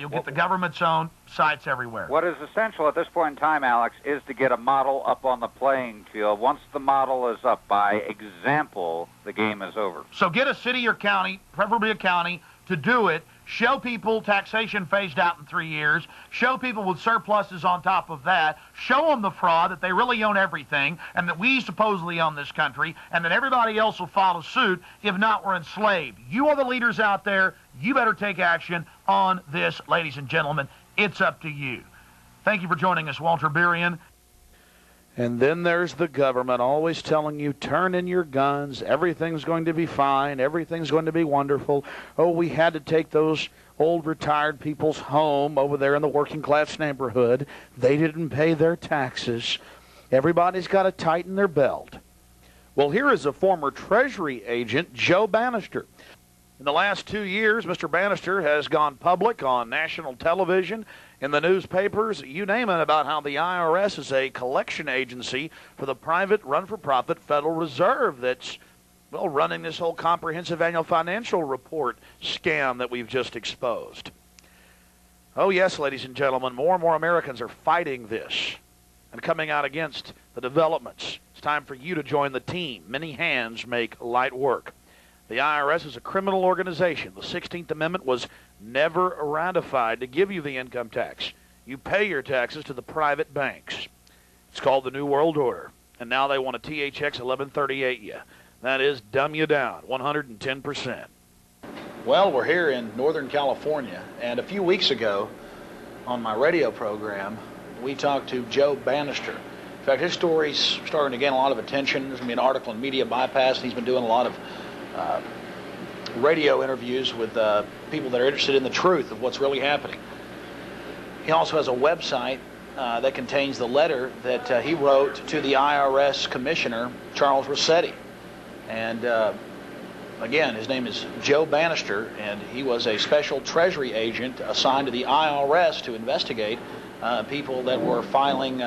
You'll get the government's own sites everywhere. What is essential at this point in time, Alex, is to get a model up on the playing field. Once the model is up, by example, the game is over. So get a city or county, preferably a county, to do it. Show people taxation phased out in 3 years. Show people with surpluses on top of that. Show them the fraud, that they really own everything, and that we supposedly own this country, and that everybody else will follow suit. If not, we're enslaved. You are the leaders out there. You better take action on this, ladies and gentlemen. It's up to you. Thank you for joining us, Walter Berian. And then there's the government always telling you, turn in your guns, everything's going to be fine, everything's going to be wonderful. Oh, we had to take those old retired people's home over there in the working class neighborhood. They didn't pay their taxes. Everybody's got to tighten their belt. Well, here is a former Treasury agent, Joe Bannister. In the last 2 years, Mr. Bannister has gone public on national television, in the newspapers, you name it, about how the IRS is a collection agency for the private run-for-profit Federal Reserve that's, well, running this whole comprehensive annual financial report scam that we've just exposed. Oh, yes, ladies and gentlemen, more and more Americans are fighting this and coming out against the developments. It's time for you to join the team. Many hands make light work. The IRS is a criminal organization. The 16th Amendment was never ratified to give you the income tax. You pay your taxes to the private banks. It's called the New World Order. And now they want to THX 1138 you. That is, dumb you down 110%. Well, we're here in Northern California, and a few weeks ago on my radio program, we talked to Joe Bannister. In fact, his story's starting to gain a lot of attention. There's going to be an article in Media Bypass, and he's been doing a lot of radio interviews with people that are interested in the truth of what's really happening. He also has a website that contains the letter that he wrote to the IRS Commissioner, Charles Rossetti. And again, his name is Joe Bannister, and he was a special Treasury agent assigned to the IRS to investigate people that were filing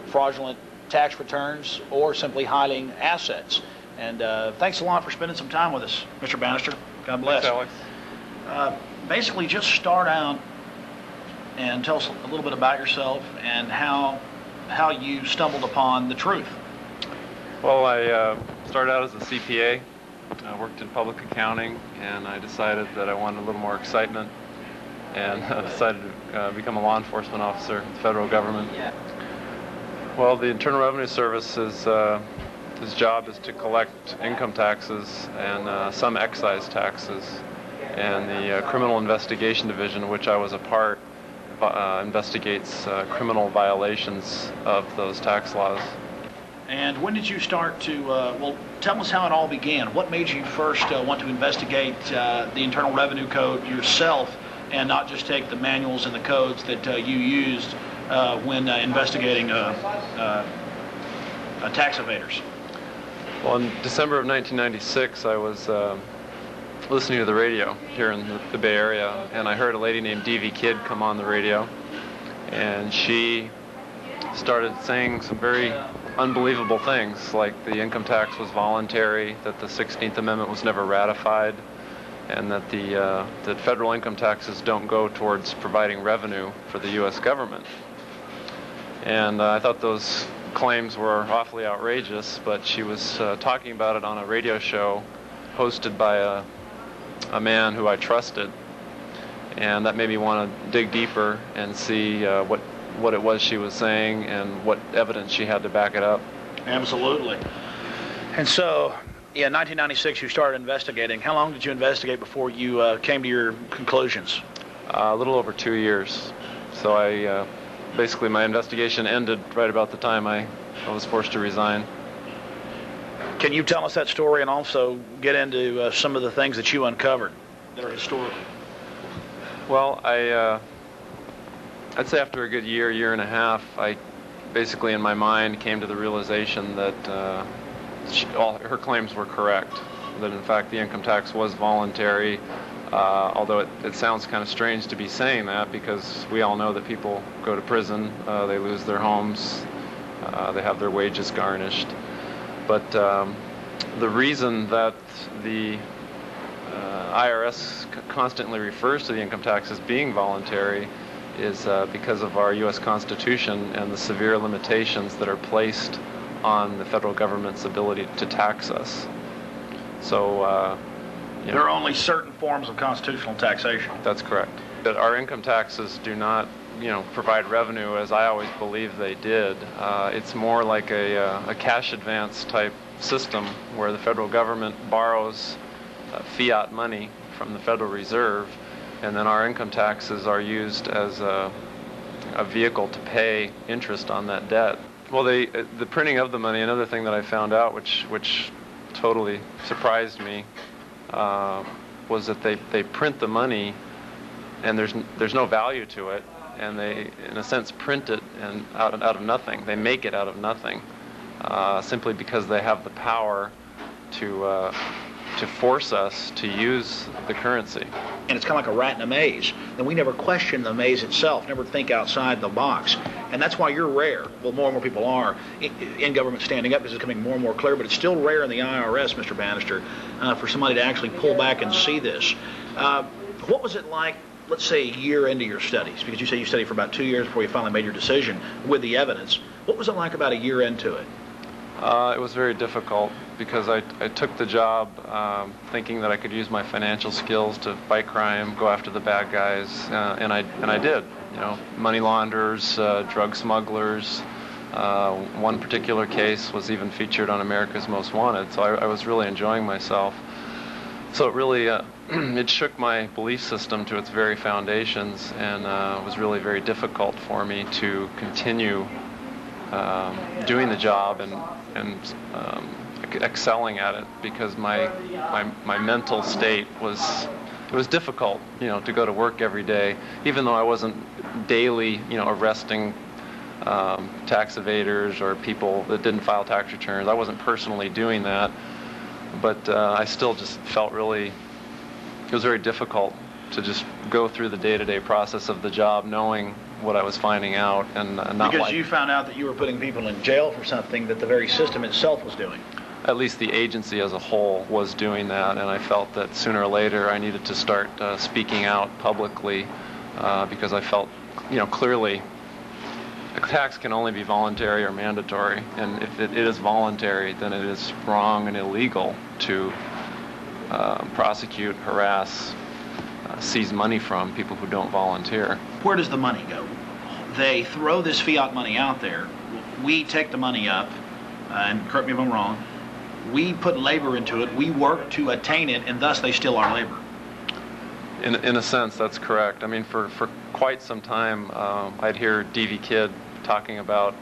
fraudulent tax returns or simply hiding assets. And thanks a lot for spending some time with us, Mr. Bannister. God bless. Thanks, Alex. Basically, just start out and tell us a little bit about yourself and how you stumbled upon the truth. Well, I started out as a CPA. I worked in public accounting, and I decided that I wanted a little more excitement, and decided to become a law enforcement officer in the federal government. Yeah. Well, the Internal Revenue Service is his job is to collect income taxes and some excise taxes. And the Criminal Investigation Division, of which I was a part, investigates criminal violations of those tax laws. And when did you start to, well, tell us how it all began. What made you first want to investigate the Internal Revenue Code yourself and not just take the manuals and the codes that you used when investigating tax evaders? Well, in December of 1996, I was listening to the radio here in the Bay Area, and I heard a lady named D.V. Kidd come on the radio, and she started saying some very unbelievable things, like the income tax was voluntary, that the 16th Amendment was never ratified, and that that federal income taxes don't go towards providing revenue for the U.S. government. And I thought those claims were awfully outrageous, but she was talking about it on a radio show hosted by a man who I trusted, and that made me want to dig deeper and see what it was she was saying and what evidence she had to back it up. Absolutely. And so, in 1996, you started investigating. How long did you investigate before you came to your conclusions? A little over 2 years. So I basically, my investigation ended right about the time I was forced to resign. Can you tell us that story and also get into some of the things that you uncovered that are historical? Well, I'd say after a good year and a half, I basically in my mind came to the realization that all her claims were correct, that in fact the income tax was voluntary. Although it sounds kind of strange to be saying that, because we all know that people go to prison, they lose their homes, they have their wages garnished. But the reason that the IRS constantly refers to the income tax as being voluntary is because of our U.S. Constitution and the severe limitations that are placed on the federal government's ability to tax us. So there are only certain forms of constitutional taxation. That's correct. That our income taxes do not, provide revenue as I always believed they did. It's more like a cash advance type system where the federal government borrows fiat money from the Federal Reserve, and then our income taxes are used as a vehicle to pay interest on that debt. Well, the printing of the money. Another thing that I found out, which totally surprised me, was that they print the money, and there's no value to it, and they, in a sense, print it and out of nothing. They make it out of nothing, simply because they have the power to force us to use the currency. And it's kind of like a rat in a maze. And we never question the maze itself, never think outside the box. And that's why you're rare. Well, more and more people are in government standing up. This is becoming more and more clear, but it's still rare in the IRS, Mr. Bannister, for somebody to actually pull back and see this. What was it like, let's say, a year into your studies? Because you say you studied for about 2 years before you finally made your decision with the evidence. What was it like about a year into it? It was very difficult because I took the job thinking that I could use my financial skills to fight crime, go after the bad guys, and I did. You know, money launderers, drug smugglers. One particular case was even featured on America's Most Wanted, so I was really enjoying myself. So it really it shook my belief system to its very foundations, and was really very difficult for me to continue doing the job and excelling at it, because my mental state was, it was difficult, you know, to go to work every day, even though I wasn't daily, you know, arresting tax evaders or people that didn't file tax returns. I wasn't personally doing that, but I still just felt really, it was very difficult to just go through the day-to-day process of the job, knowing what I was finding out, and not because you found out that you were putting people in jail for something that the very system itself was doing. At least the agency as a whole was doing that, and I felt that sooner or later I needed to start speaking out publicly, because I felt, you know, clearly a tax can only be voluntary or mandatory, and if it is voluntary, then it is wrong and illegal to prosecute, harass, seize money from people who don't volunteer. Where does the money go? They throw this fiat money out there. We take the money up, and correct me if I'm wrong, we put labor into it, we work to attain it, and thus they steal our labor. In a sense, that's correct. I mean, for quite some time, I'd hear D.V. Kidd talking about,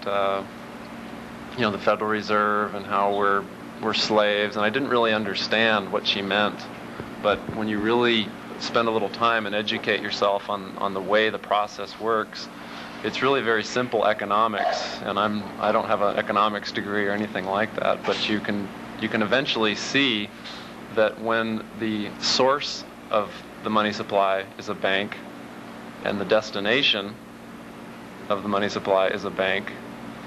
you know, the Federal Reserve and how we're slaves, and I didn't really understand what she meant. But when you really spend a little time and educate yourself on the way the process works, it's really very simple economics. And I don't have an economics degree or anything like that, but you can eventually see that when the source of the money supply is a bank, and the destination of the money supply is a bank,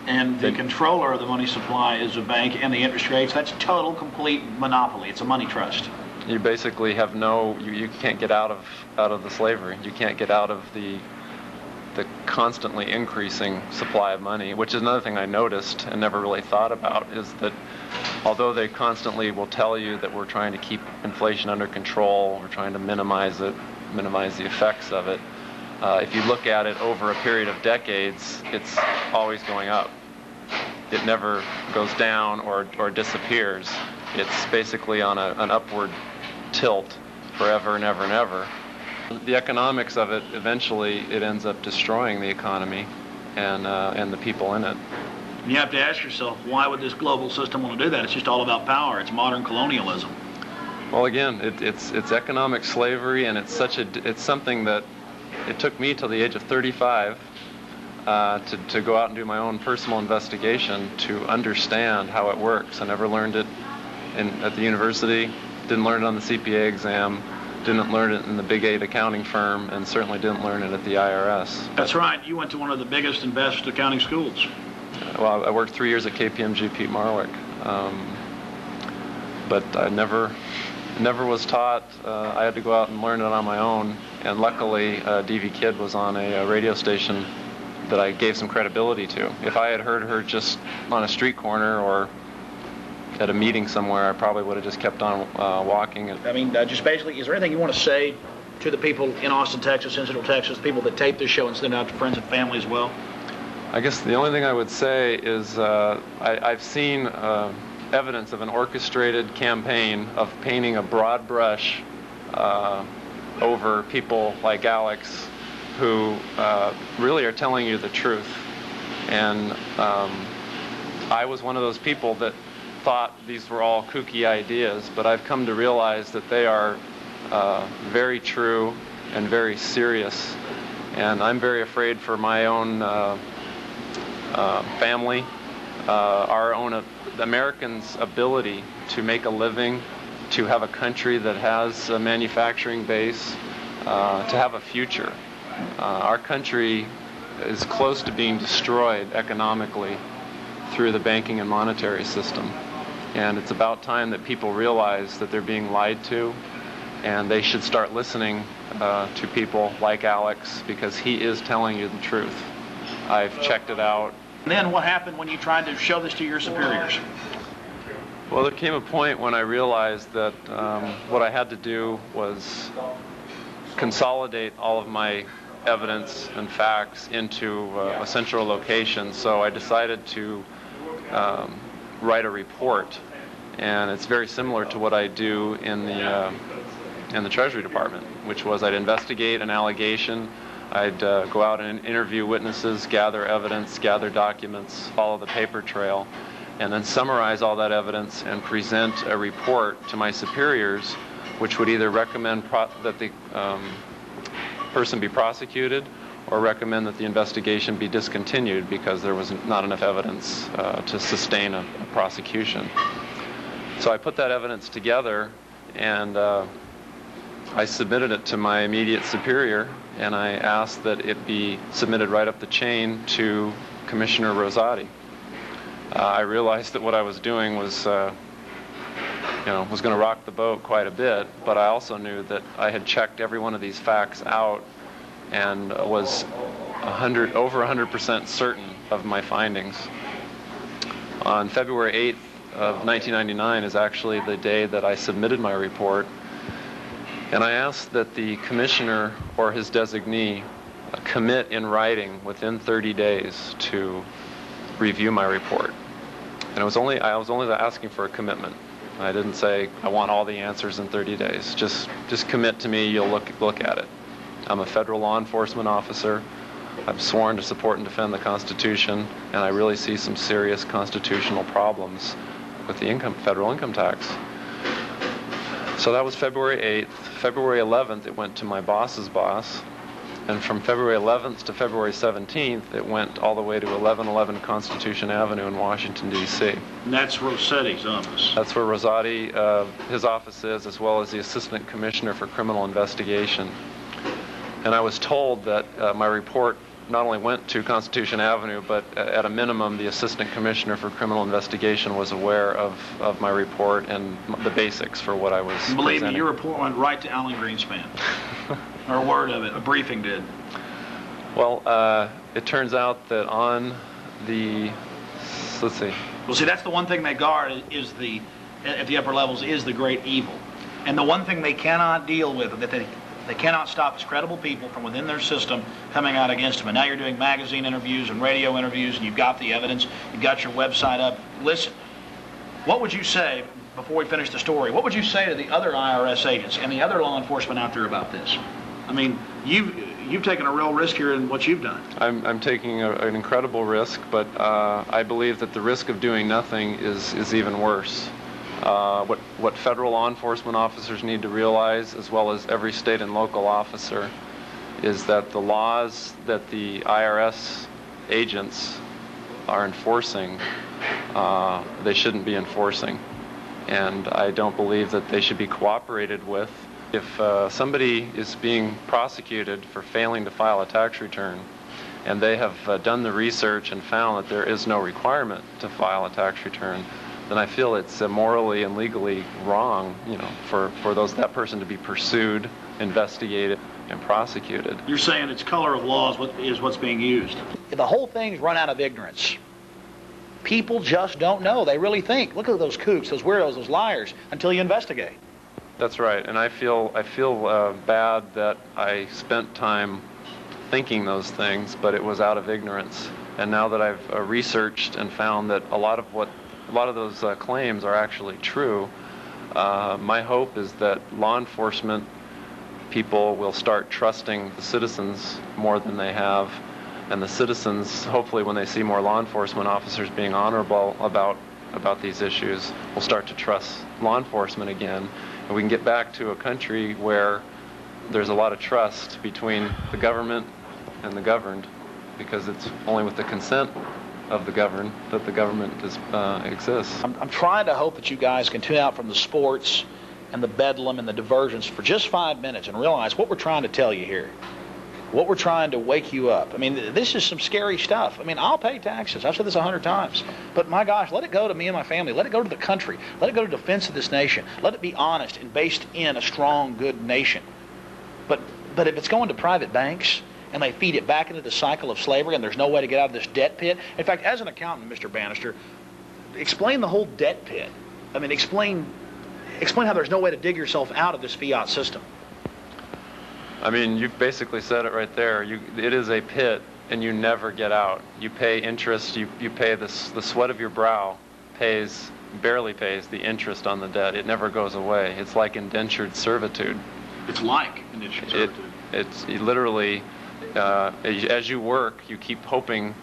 and the controller of the money supply is a bank, and the interest rates, that's total, complete monopoly. It's a money trust. You basically have you can't get out of the slavery. You can't get out of the constantly increasing supply of money, which is another thing I noticed and never really thought about, is that although they constantly will tell you that we're trying to keep inflation under control, we're trying to minimize it, minimize the effects of it, if you look at it over a period of decades, it's always going up. It never goes down or disappears. It's basically on an upward tilt forever and ever and ever. The economics of it, eventually, it ends up destroying the economy and the people in it. You have to ask yourself, why would this global system want to do that? It's just all about power. It's modern colonialism. Well, again, it's economic slavery, and it's something that it took me till the age of 35 to go out and do my own personal investigation to understand how it works. I never learned it at the university, didn't learn it on the CPA exam, didn't learn it in the Big 8 accounting firm, and certainly didn't learn it at the IRS. That's right. You went to one of the biggest and best accounting schools. Well, I worked 3 years at KPMG Pete Marwick, but I never was taught. I had to go out and learn it on my own, and luckily D.V. Kidd was on a radio station that I gave some credibility to. If I had heard her just on a street corner or at a meeting somewhere, I probably would have just kept on walking. I mean, just basically, is there anything you want to say to the people in Austin, Texas, in Central Texas, the people that tape this show and send it out to friends and family as well? I guess the only thing I would say is I've seen evidence of an orchestrated campaign of painting a broad brush over people like Alex, who really are telling you the truth. And I was one of those people that thought these were all kooky ideas, but I've come to realize that they are very true and very serious. And I'm very afraid for my own family, our own Americans' ability to make a living, to have a country that has a manufacturing base, to have a future. Our country is close to being destroyed economically through the banking and monetary system. And it's about time that people realize that they're being lied to, and they should start listening to people like Alex, because he is telling you the truth. I've checked it out. And then what happened when you tried to show this to your superiors? Well, there came a point when I realized that what I had to do was consolidate all of my evidence and facts into a central location. So I decided to write a report, and it's very similar to what I do in the Treasury Department, which was I'd investigate an allegation, I'd go out and interview witnesses, gather evidence, gather documents, follow the paper trail, and then summarize all that evidence and present a report to my superiors, which would either recommend that the person be prosecuted or recommend that the investigation be discontinued because there was not enough evidence to sustain a prosecution. So I put that evidence together, and I submitted it to my immediate superior, and I asked that it be submitted right up the chain to Commissioner Rosati. I realized that what I was doing was going to rock the boat quite a bit, but I also knew that I had checked every one of these facts out and was over 100% certain of my findings. On February 8th of 1999 is actually the day that I submitted my report, and I asked that the commissioner or his designee commit in writing within 30 days to review my report. And I was only asking for a commitment. I didn't say I want all the answers in 30 days. Just commit to me. You'll look at it. I'm a federal law enforcement officer. I'm sworn to support and defend the Constitution, and I really see some serious constitutional problems with the federal income tax. So that was February 8th. February 11th, it went to my boss's boss. And from February 11th to February 17th, it went all the way to 1111 Constitution Avenue in Washington, D.C. And that's Rossetti's office. That's where Rosati, his office is, as well as the Assistant Commissioner for Criminal Investigation. And I was told that my report not only went to Constitution Avenue, but at a minimum, the Assistant Commissioner for Criminal Investigation was aware of my report and the basics for what I was presenting. Believe me, your report went right to Alan Greenspan. Or a word of it, a briefing did. Well, it turns out that on the, let's see. Well, see, that's the one thing they guard is at the upper levels is the great evil. And the one thing they cannot deal with, that they cannot stop, is credible people from within their system coming out against them. And now you're doing magazine interviews and radio interviews, and you've got the evidence, you've got your website up. Listen, what would you say, before we finish the story, what would you say to the other IRS agents and the other law enforcement out there about this? I mean, you've taken a real risk here in what you've done. I'm taking an incredible risk, but I believe that the risk of doing nothing is even worse. What federal law enforcement officers need to realize, as well as every state and local officer, is that the laws that the IRS agents are enforcing, they shouldn't be enforcing. And I don't believe that they should be cooperated with. If somebody is being prosecuted for failing to file a tax return, and they have done the research and found that there is no requirement to file a tax return, then I feel it's morally and legally wrong, for that person to be pursued, investigated, and prosecuted. You're saying it's color of law is what's being used. The whole thing's run out of ignorance. People just don't know. They really think, look at those kooks, those weirdos, those liars, until you investigate. That's right, and I feel bad that I spent time thinking those things, but it was out of ignorance. And now that I've researched and found that a lot of those claims are actually true, my hope is that law enforcement people will start trusting the citizens more than they have, And the citizens, hopefully when they see more law enforcement officers being honorable about these issues, will start to trust law enforcement again. And we can get back to a country where there's a lot of trust between the government and the governed, because it's only with the consent of the governed that the government exists. I'm trying to hope that you guys can tune out from the sports and the bedlam and the diversions for just 5 minutes and realize what we're trying to tell you here. What we're trying to wake you up. I mean, this is some scary stuff. I mean, I'll pay taxes. I've said this 100 times. But my gosh, let it go to me and my family. Let it go to the country. Let it go to defense of this nation. Let it be honest and based in a strong, good nation. But if it's going to private banks and they feed it back into the cycle of slavery and there's no way to get out of this debt pit. In fact, as an accountant, Mr. Bannister, explain the whole debt pit. I mean, explain how there's no way to dig yourself out of this fiat system. I mean, you've basically said it right there. It is a pit, and you never get out. You pay interest. You pay the sweat of your brow barely pays the interest on the debt. It never goes away. It's like indentured servitude. It's like indentured servitude. It's literally, as you work, you keep hoping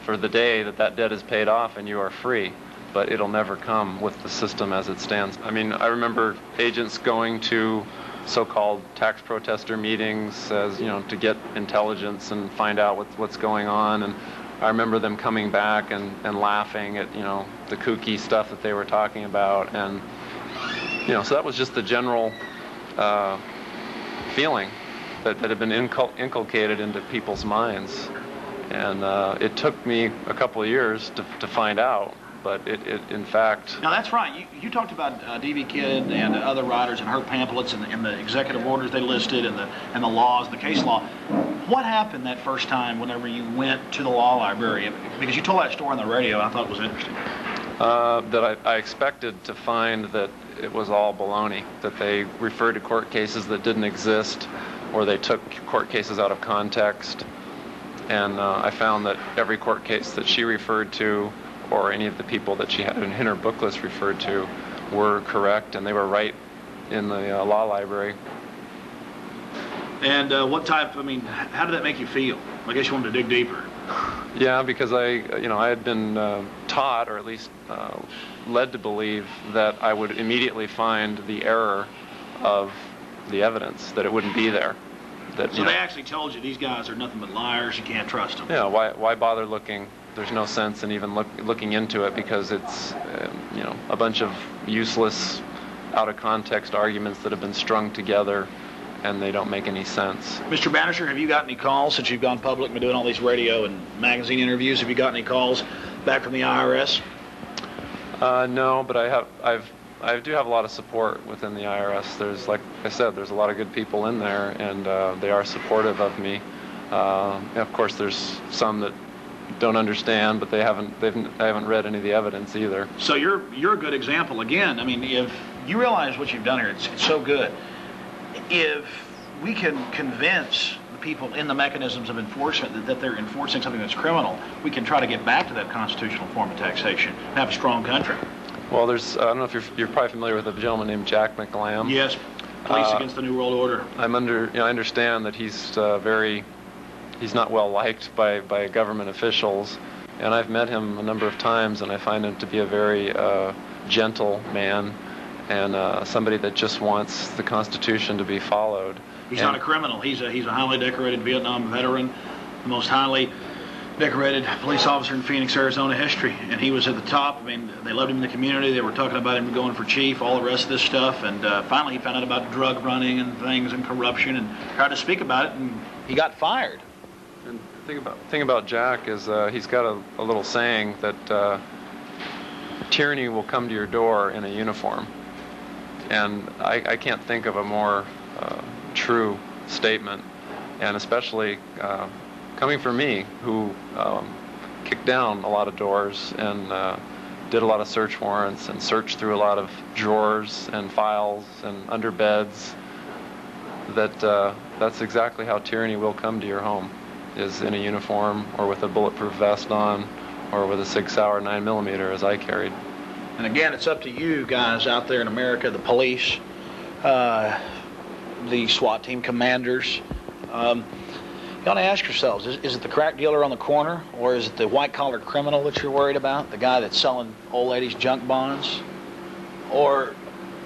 for the day that debt is paid off and you are free. But it'll never come with the system as it stands. I mean, I remember agents going to so-called tax protester meetings, as you know, to get intelligence and find out what's going on. And I remember them coming back and laughing at, you know, the kooky stuff that they were talking about. And you know, so that was just the general feeling that had been inculcated into people's minds. And it took me a couple of years to find out. But it in fact... Now, that's right. You talked about D.V. Kidd and other writers and her pamphlets and the executive orders they listed and the laws, the case law. What happened that first time whenever you went to the law library? Because you told that story on the radio, and I thought it was interesting. That I expected to find that it was all baloney, that they referred to court cases that didn't exist, or they took court cases out of context. And I found that every court case that she referred to, or any of the people that she had in her book list referred to, were correct, and they were right in the law library. And what type, I mean, how did that make you feel? I guess you wanted to dig deeper. Yeah, because I had been taught, or at least led to believe, that I would immediately find the error of the evidence, that it wouldn't be there. That, so they actually told you these guys are nothing but liars, you can't trust them. Yeah, why bother looking? There's no sense in even looking into it, because it's a bunch of useless, out of context arguments that have been strung together, and they don't make any sense. Mr. Bannister, have you got any calls since you've gone public and been doing all these radio and magazine interviews? Have you got any calls back from the IRS? No, but I do have a lot of support within the IRS. There's, like I said, there's a lot of good people in there, and they are supportive of me. Of course, there's some that don't understand, but I haven't read any of the evidence either. So you're a good example. Again, I mean, if you realize what you've done here, it's so good. If we can convince the people in the mechanisms of enforcement that they're enforcing something that's criminal, we can try to get back to that constitutional form of taxation and have a strong country. Well, I don't know if you're probably familiar with a gentleman named Jack McLam. Yes, Police Against the New World Order. I understand that he's not well liked by government officials, and I've met him a number of times, and I find him to be a very gentle man, and somebody that just wants the Constitution to be followed. He's not a criminal. He's a highly decorated Vietnam veteran, the most highly decorated police officer in Phoenix, Arizona history, and he was at the top. I mean, they loved him in the community. They were talking about him going for chief, all the rest of this stuff, and finally he found out about drug running and things and corruption and tried to speak about it, and he got fired. And the thing about Jack is he's got a little saying that tyranny will come to your door in a uniform. And I can't think of a more true statement, and especially coming from me, who kicked down a lot of doors and did a lot of search warrants and searched through a lot of drawers and files and under beds, that's exactly how tyranny will come to your home, is in a uniform or with a bulletproof vest on or with a 6 Sauer 9mm as I carried. And again, it's up to you guys out there in America, the police, the SWAT team commanders. You ought to ask yourselves, is it the crack dealer on the corner, or is it the white-collar criminal that you're worried about, the guy that's selling old ladies junk bonds? Or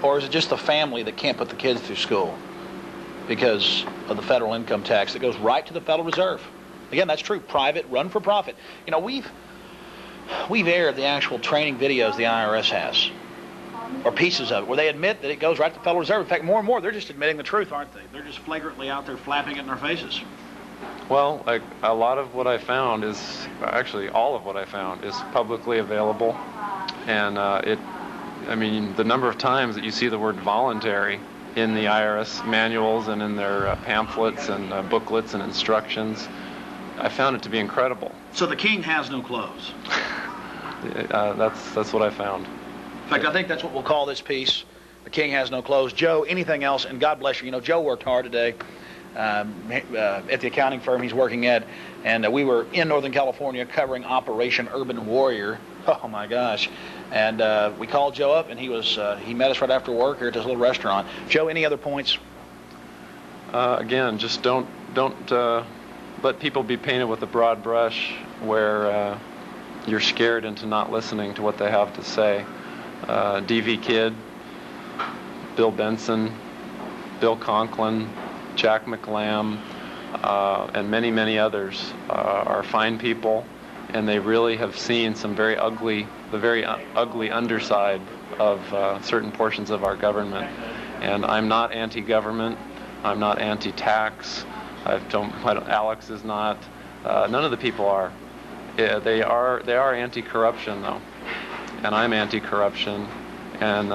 is it just the family that can't put the kids through school because of the federal income tax that goes right to the Federal Reserve? Again, that's true. Private, run for profit. You know, we've aired the actual training videos the IRS has, or pieces of it, where they admit that it goes right to the Federal Reserve. In fact, more and more, they're just admitting the truth, aren't they? They're just flagrantly out there flapping it in our faces. Well, a lot of what I found is, actually all of what I found is publicly available. And I mean, the number of times that you see the word voluntary in the IRS manuals and in their pamphlets and booklets and instructions, I found it to be incredible. So the king has no clothes. That's what I found. In fact, I think that's what we'll call this piece. The king has no clothes. Joe, anything else? And God bless you. You know, Joe worked hard today at the accounting firm he's working at, and we were in Northern California covering Operation Urban Warrior. Oh my gosh! And we called Joe up, and he met us right after work here at this little restaurant. Joe, any other points? Again, just don't let people be painted with a broad brush where you're scared into not listening to what they have to say. DV Kidd, Bill Benson, Bill Conklin, Jack McLam, and many, many others are fine people, and they really have seen some very ugly underside of certain portions of our government. And I'm not anti-government. I'm not anti-tax. Alex is not. None of the people are. Yeah, they are anti-corruption, though, and I'm anti-corruption, and.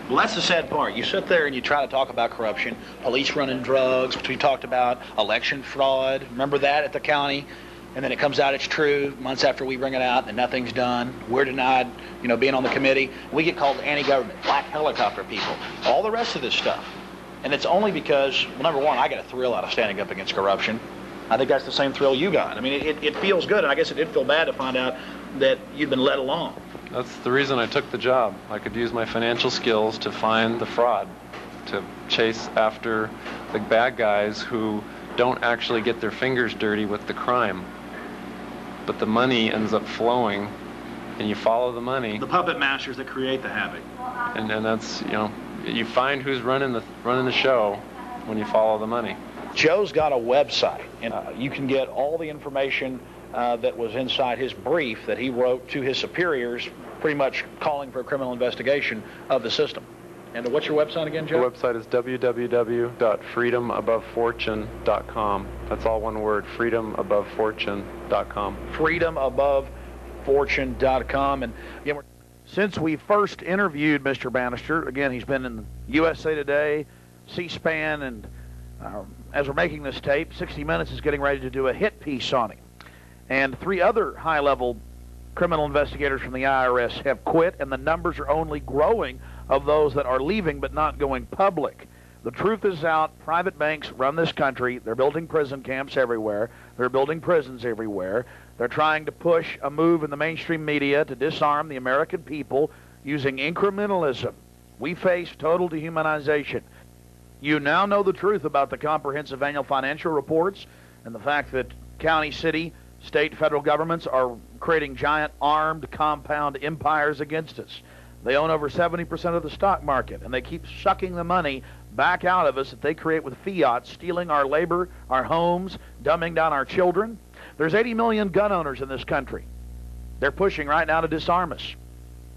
Well, that's the sad part. You sit there and you try to talk about corruption, police running drugs, which we talked about, election fraud. Remember that at the county? And then it comes out it's true months after we bring it out, and nothing's done. We're denied, being on the committee. We get called anti-government, black helicopter people, all the rest of this stuff. And it's only because, well, number one, I get a thrill out of standing up against corruption. I think that's the same thrill you got. I mean, it feels good, and I guess it did feel bad to find out that you've been led along. That's the reason I took the job. I could use my financial skills to find the fraud, to chase after the bad guys who don't actually get their fingers dirty with the crime. But the money ends up flowing, and you follow the money. The puppet masters that create the havoc. And that's, you find who's running the show when you follow the money. Joe's got a website, and you can get all the information that was inside his brief that he wrote to his superiors, pretty much calling for a criminal investigation of the system. And what's your website again, Joe? The website is www.freedomabovefortune.com. That's all one word, freedomabovefortune.com. freedomabovefortune.com. And again, since we first interviewed Mr. Bannister, again, he's been in USA Today, C-SPAN, and as we're making this tape, 60 Minutes is getting ready to do a hit piece on him. And 3 other high-level criminal investigators from the IRS have quit, and the numbers are only growing of those that are leaving but not going public. The truth is out. Private banks run this country. They're building prison camps everywhere. They're building prisons everywhere. They're trying to push a move in the mainstream media to disarm the American people using incrementalism. We face total dehumanization. You now know the truth about the comprehensive annual financial reports and the fact that county, city, state, federal governments are creating giant armed compound empires against us. They own over 70% of the stock market, and they keep sucking the money back out of us that they create with fiat, stealing our labor, our homes, dumbing down our children. There's 80 million gun owners in this country. They're pushing right now to disarm us.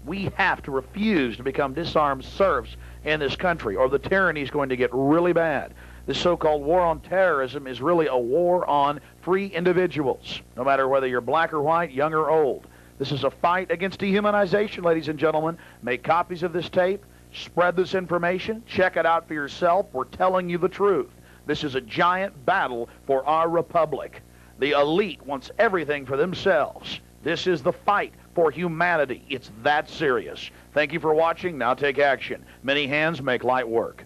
We have to refuse to become disarmed serfs in this country, or the tyranny is going to get really bad. This so-called war on terrorism is really a war on free individuals, no matter whether you're black or white, young or old. This is a fight against dehumanization, ladies and gentlemen. Make copies of this tape. Spread this information. Check it out for yourself. We're telling you the truth. This is a giant battle for our republic. The elite wants everything for themselves. This is the fight for humanity. It's that serious. Thank you for watching. Now take action. Many hands make light work.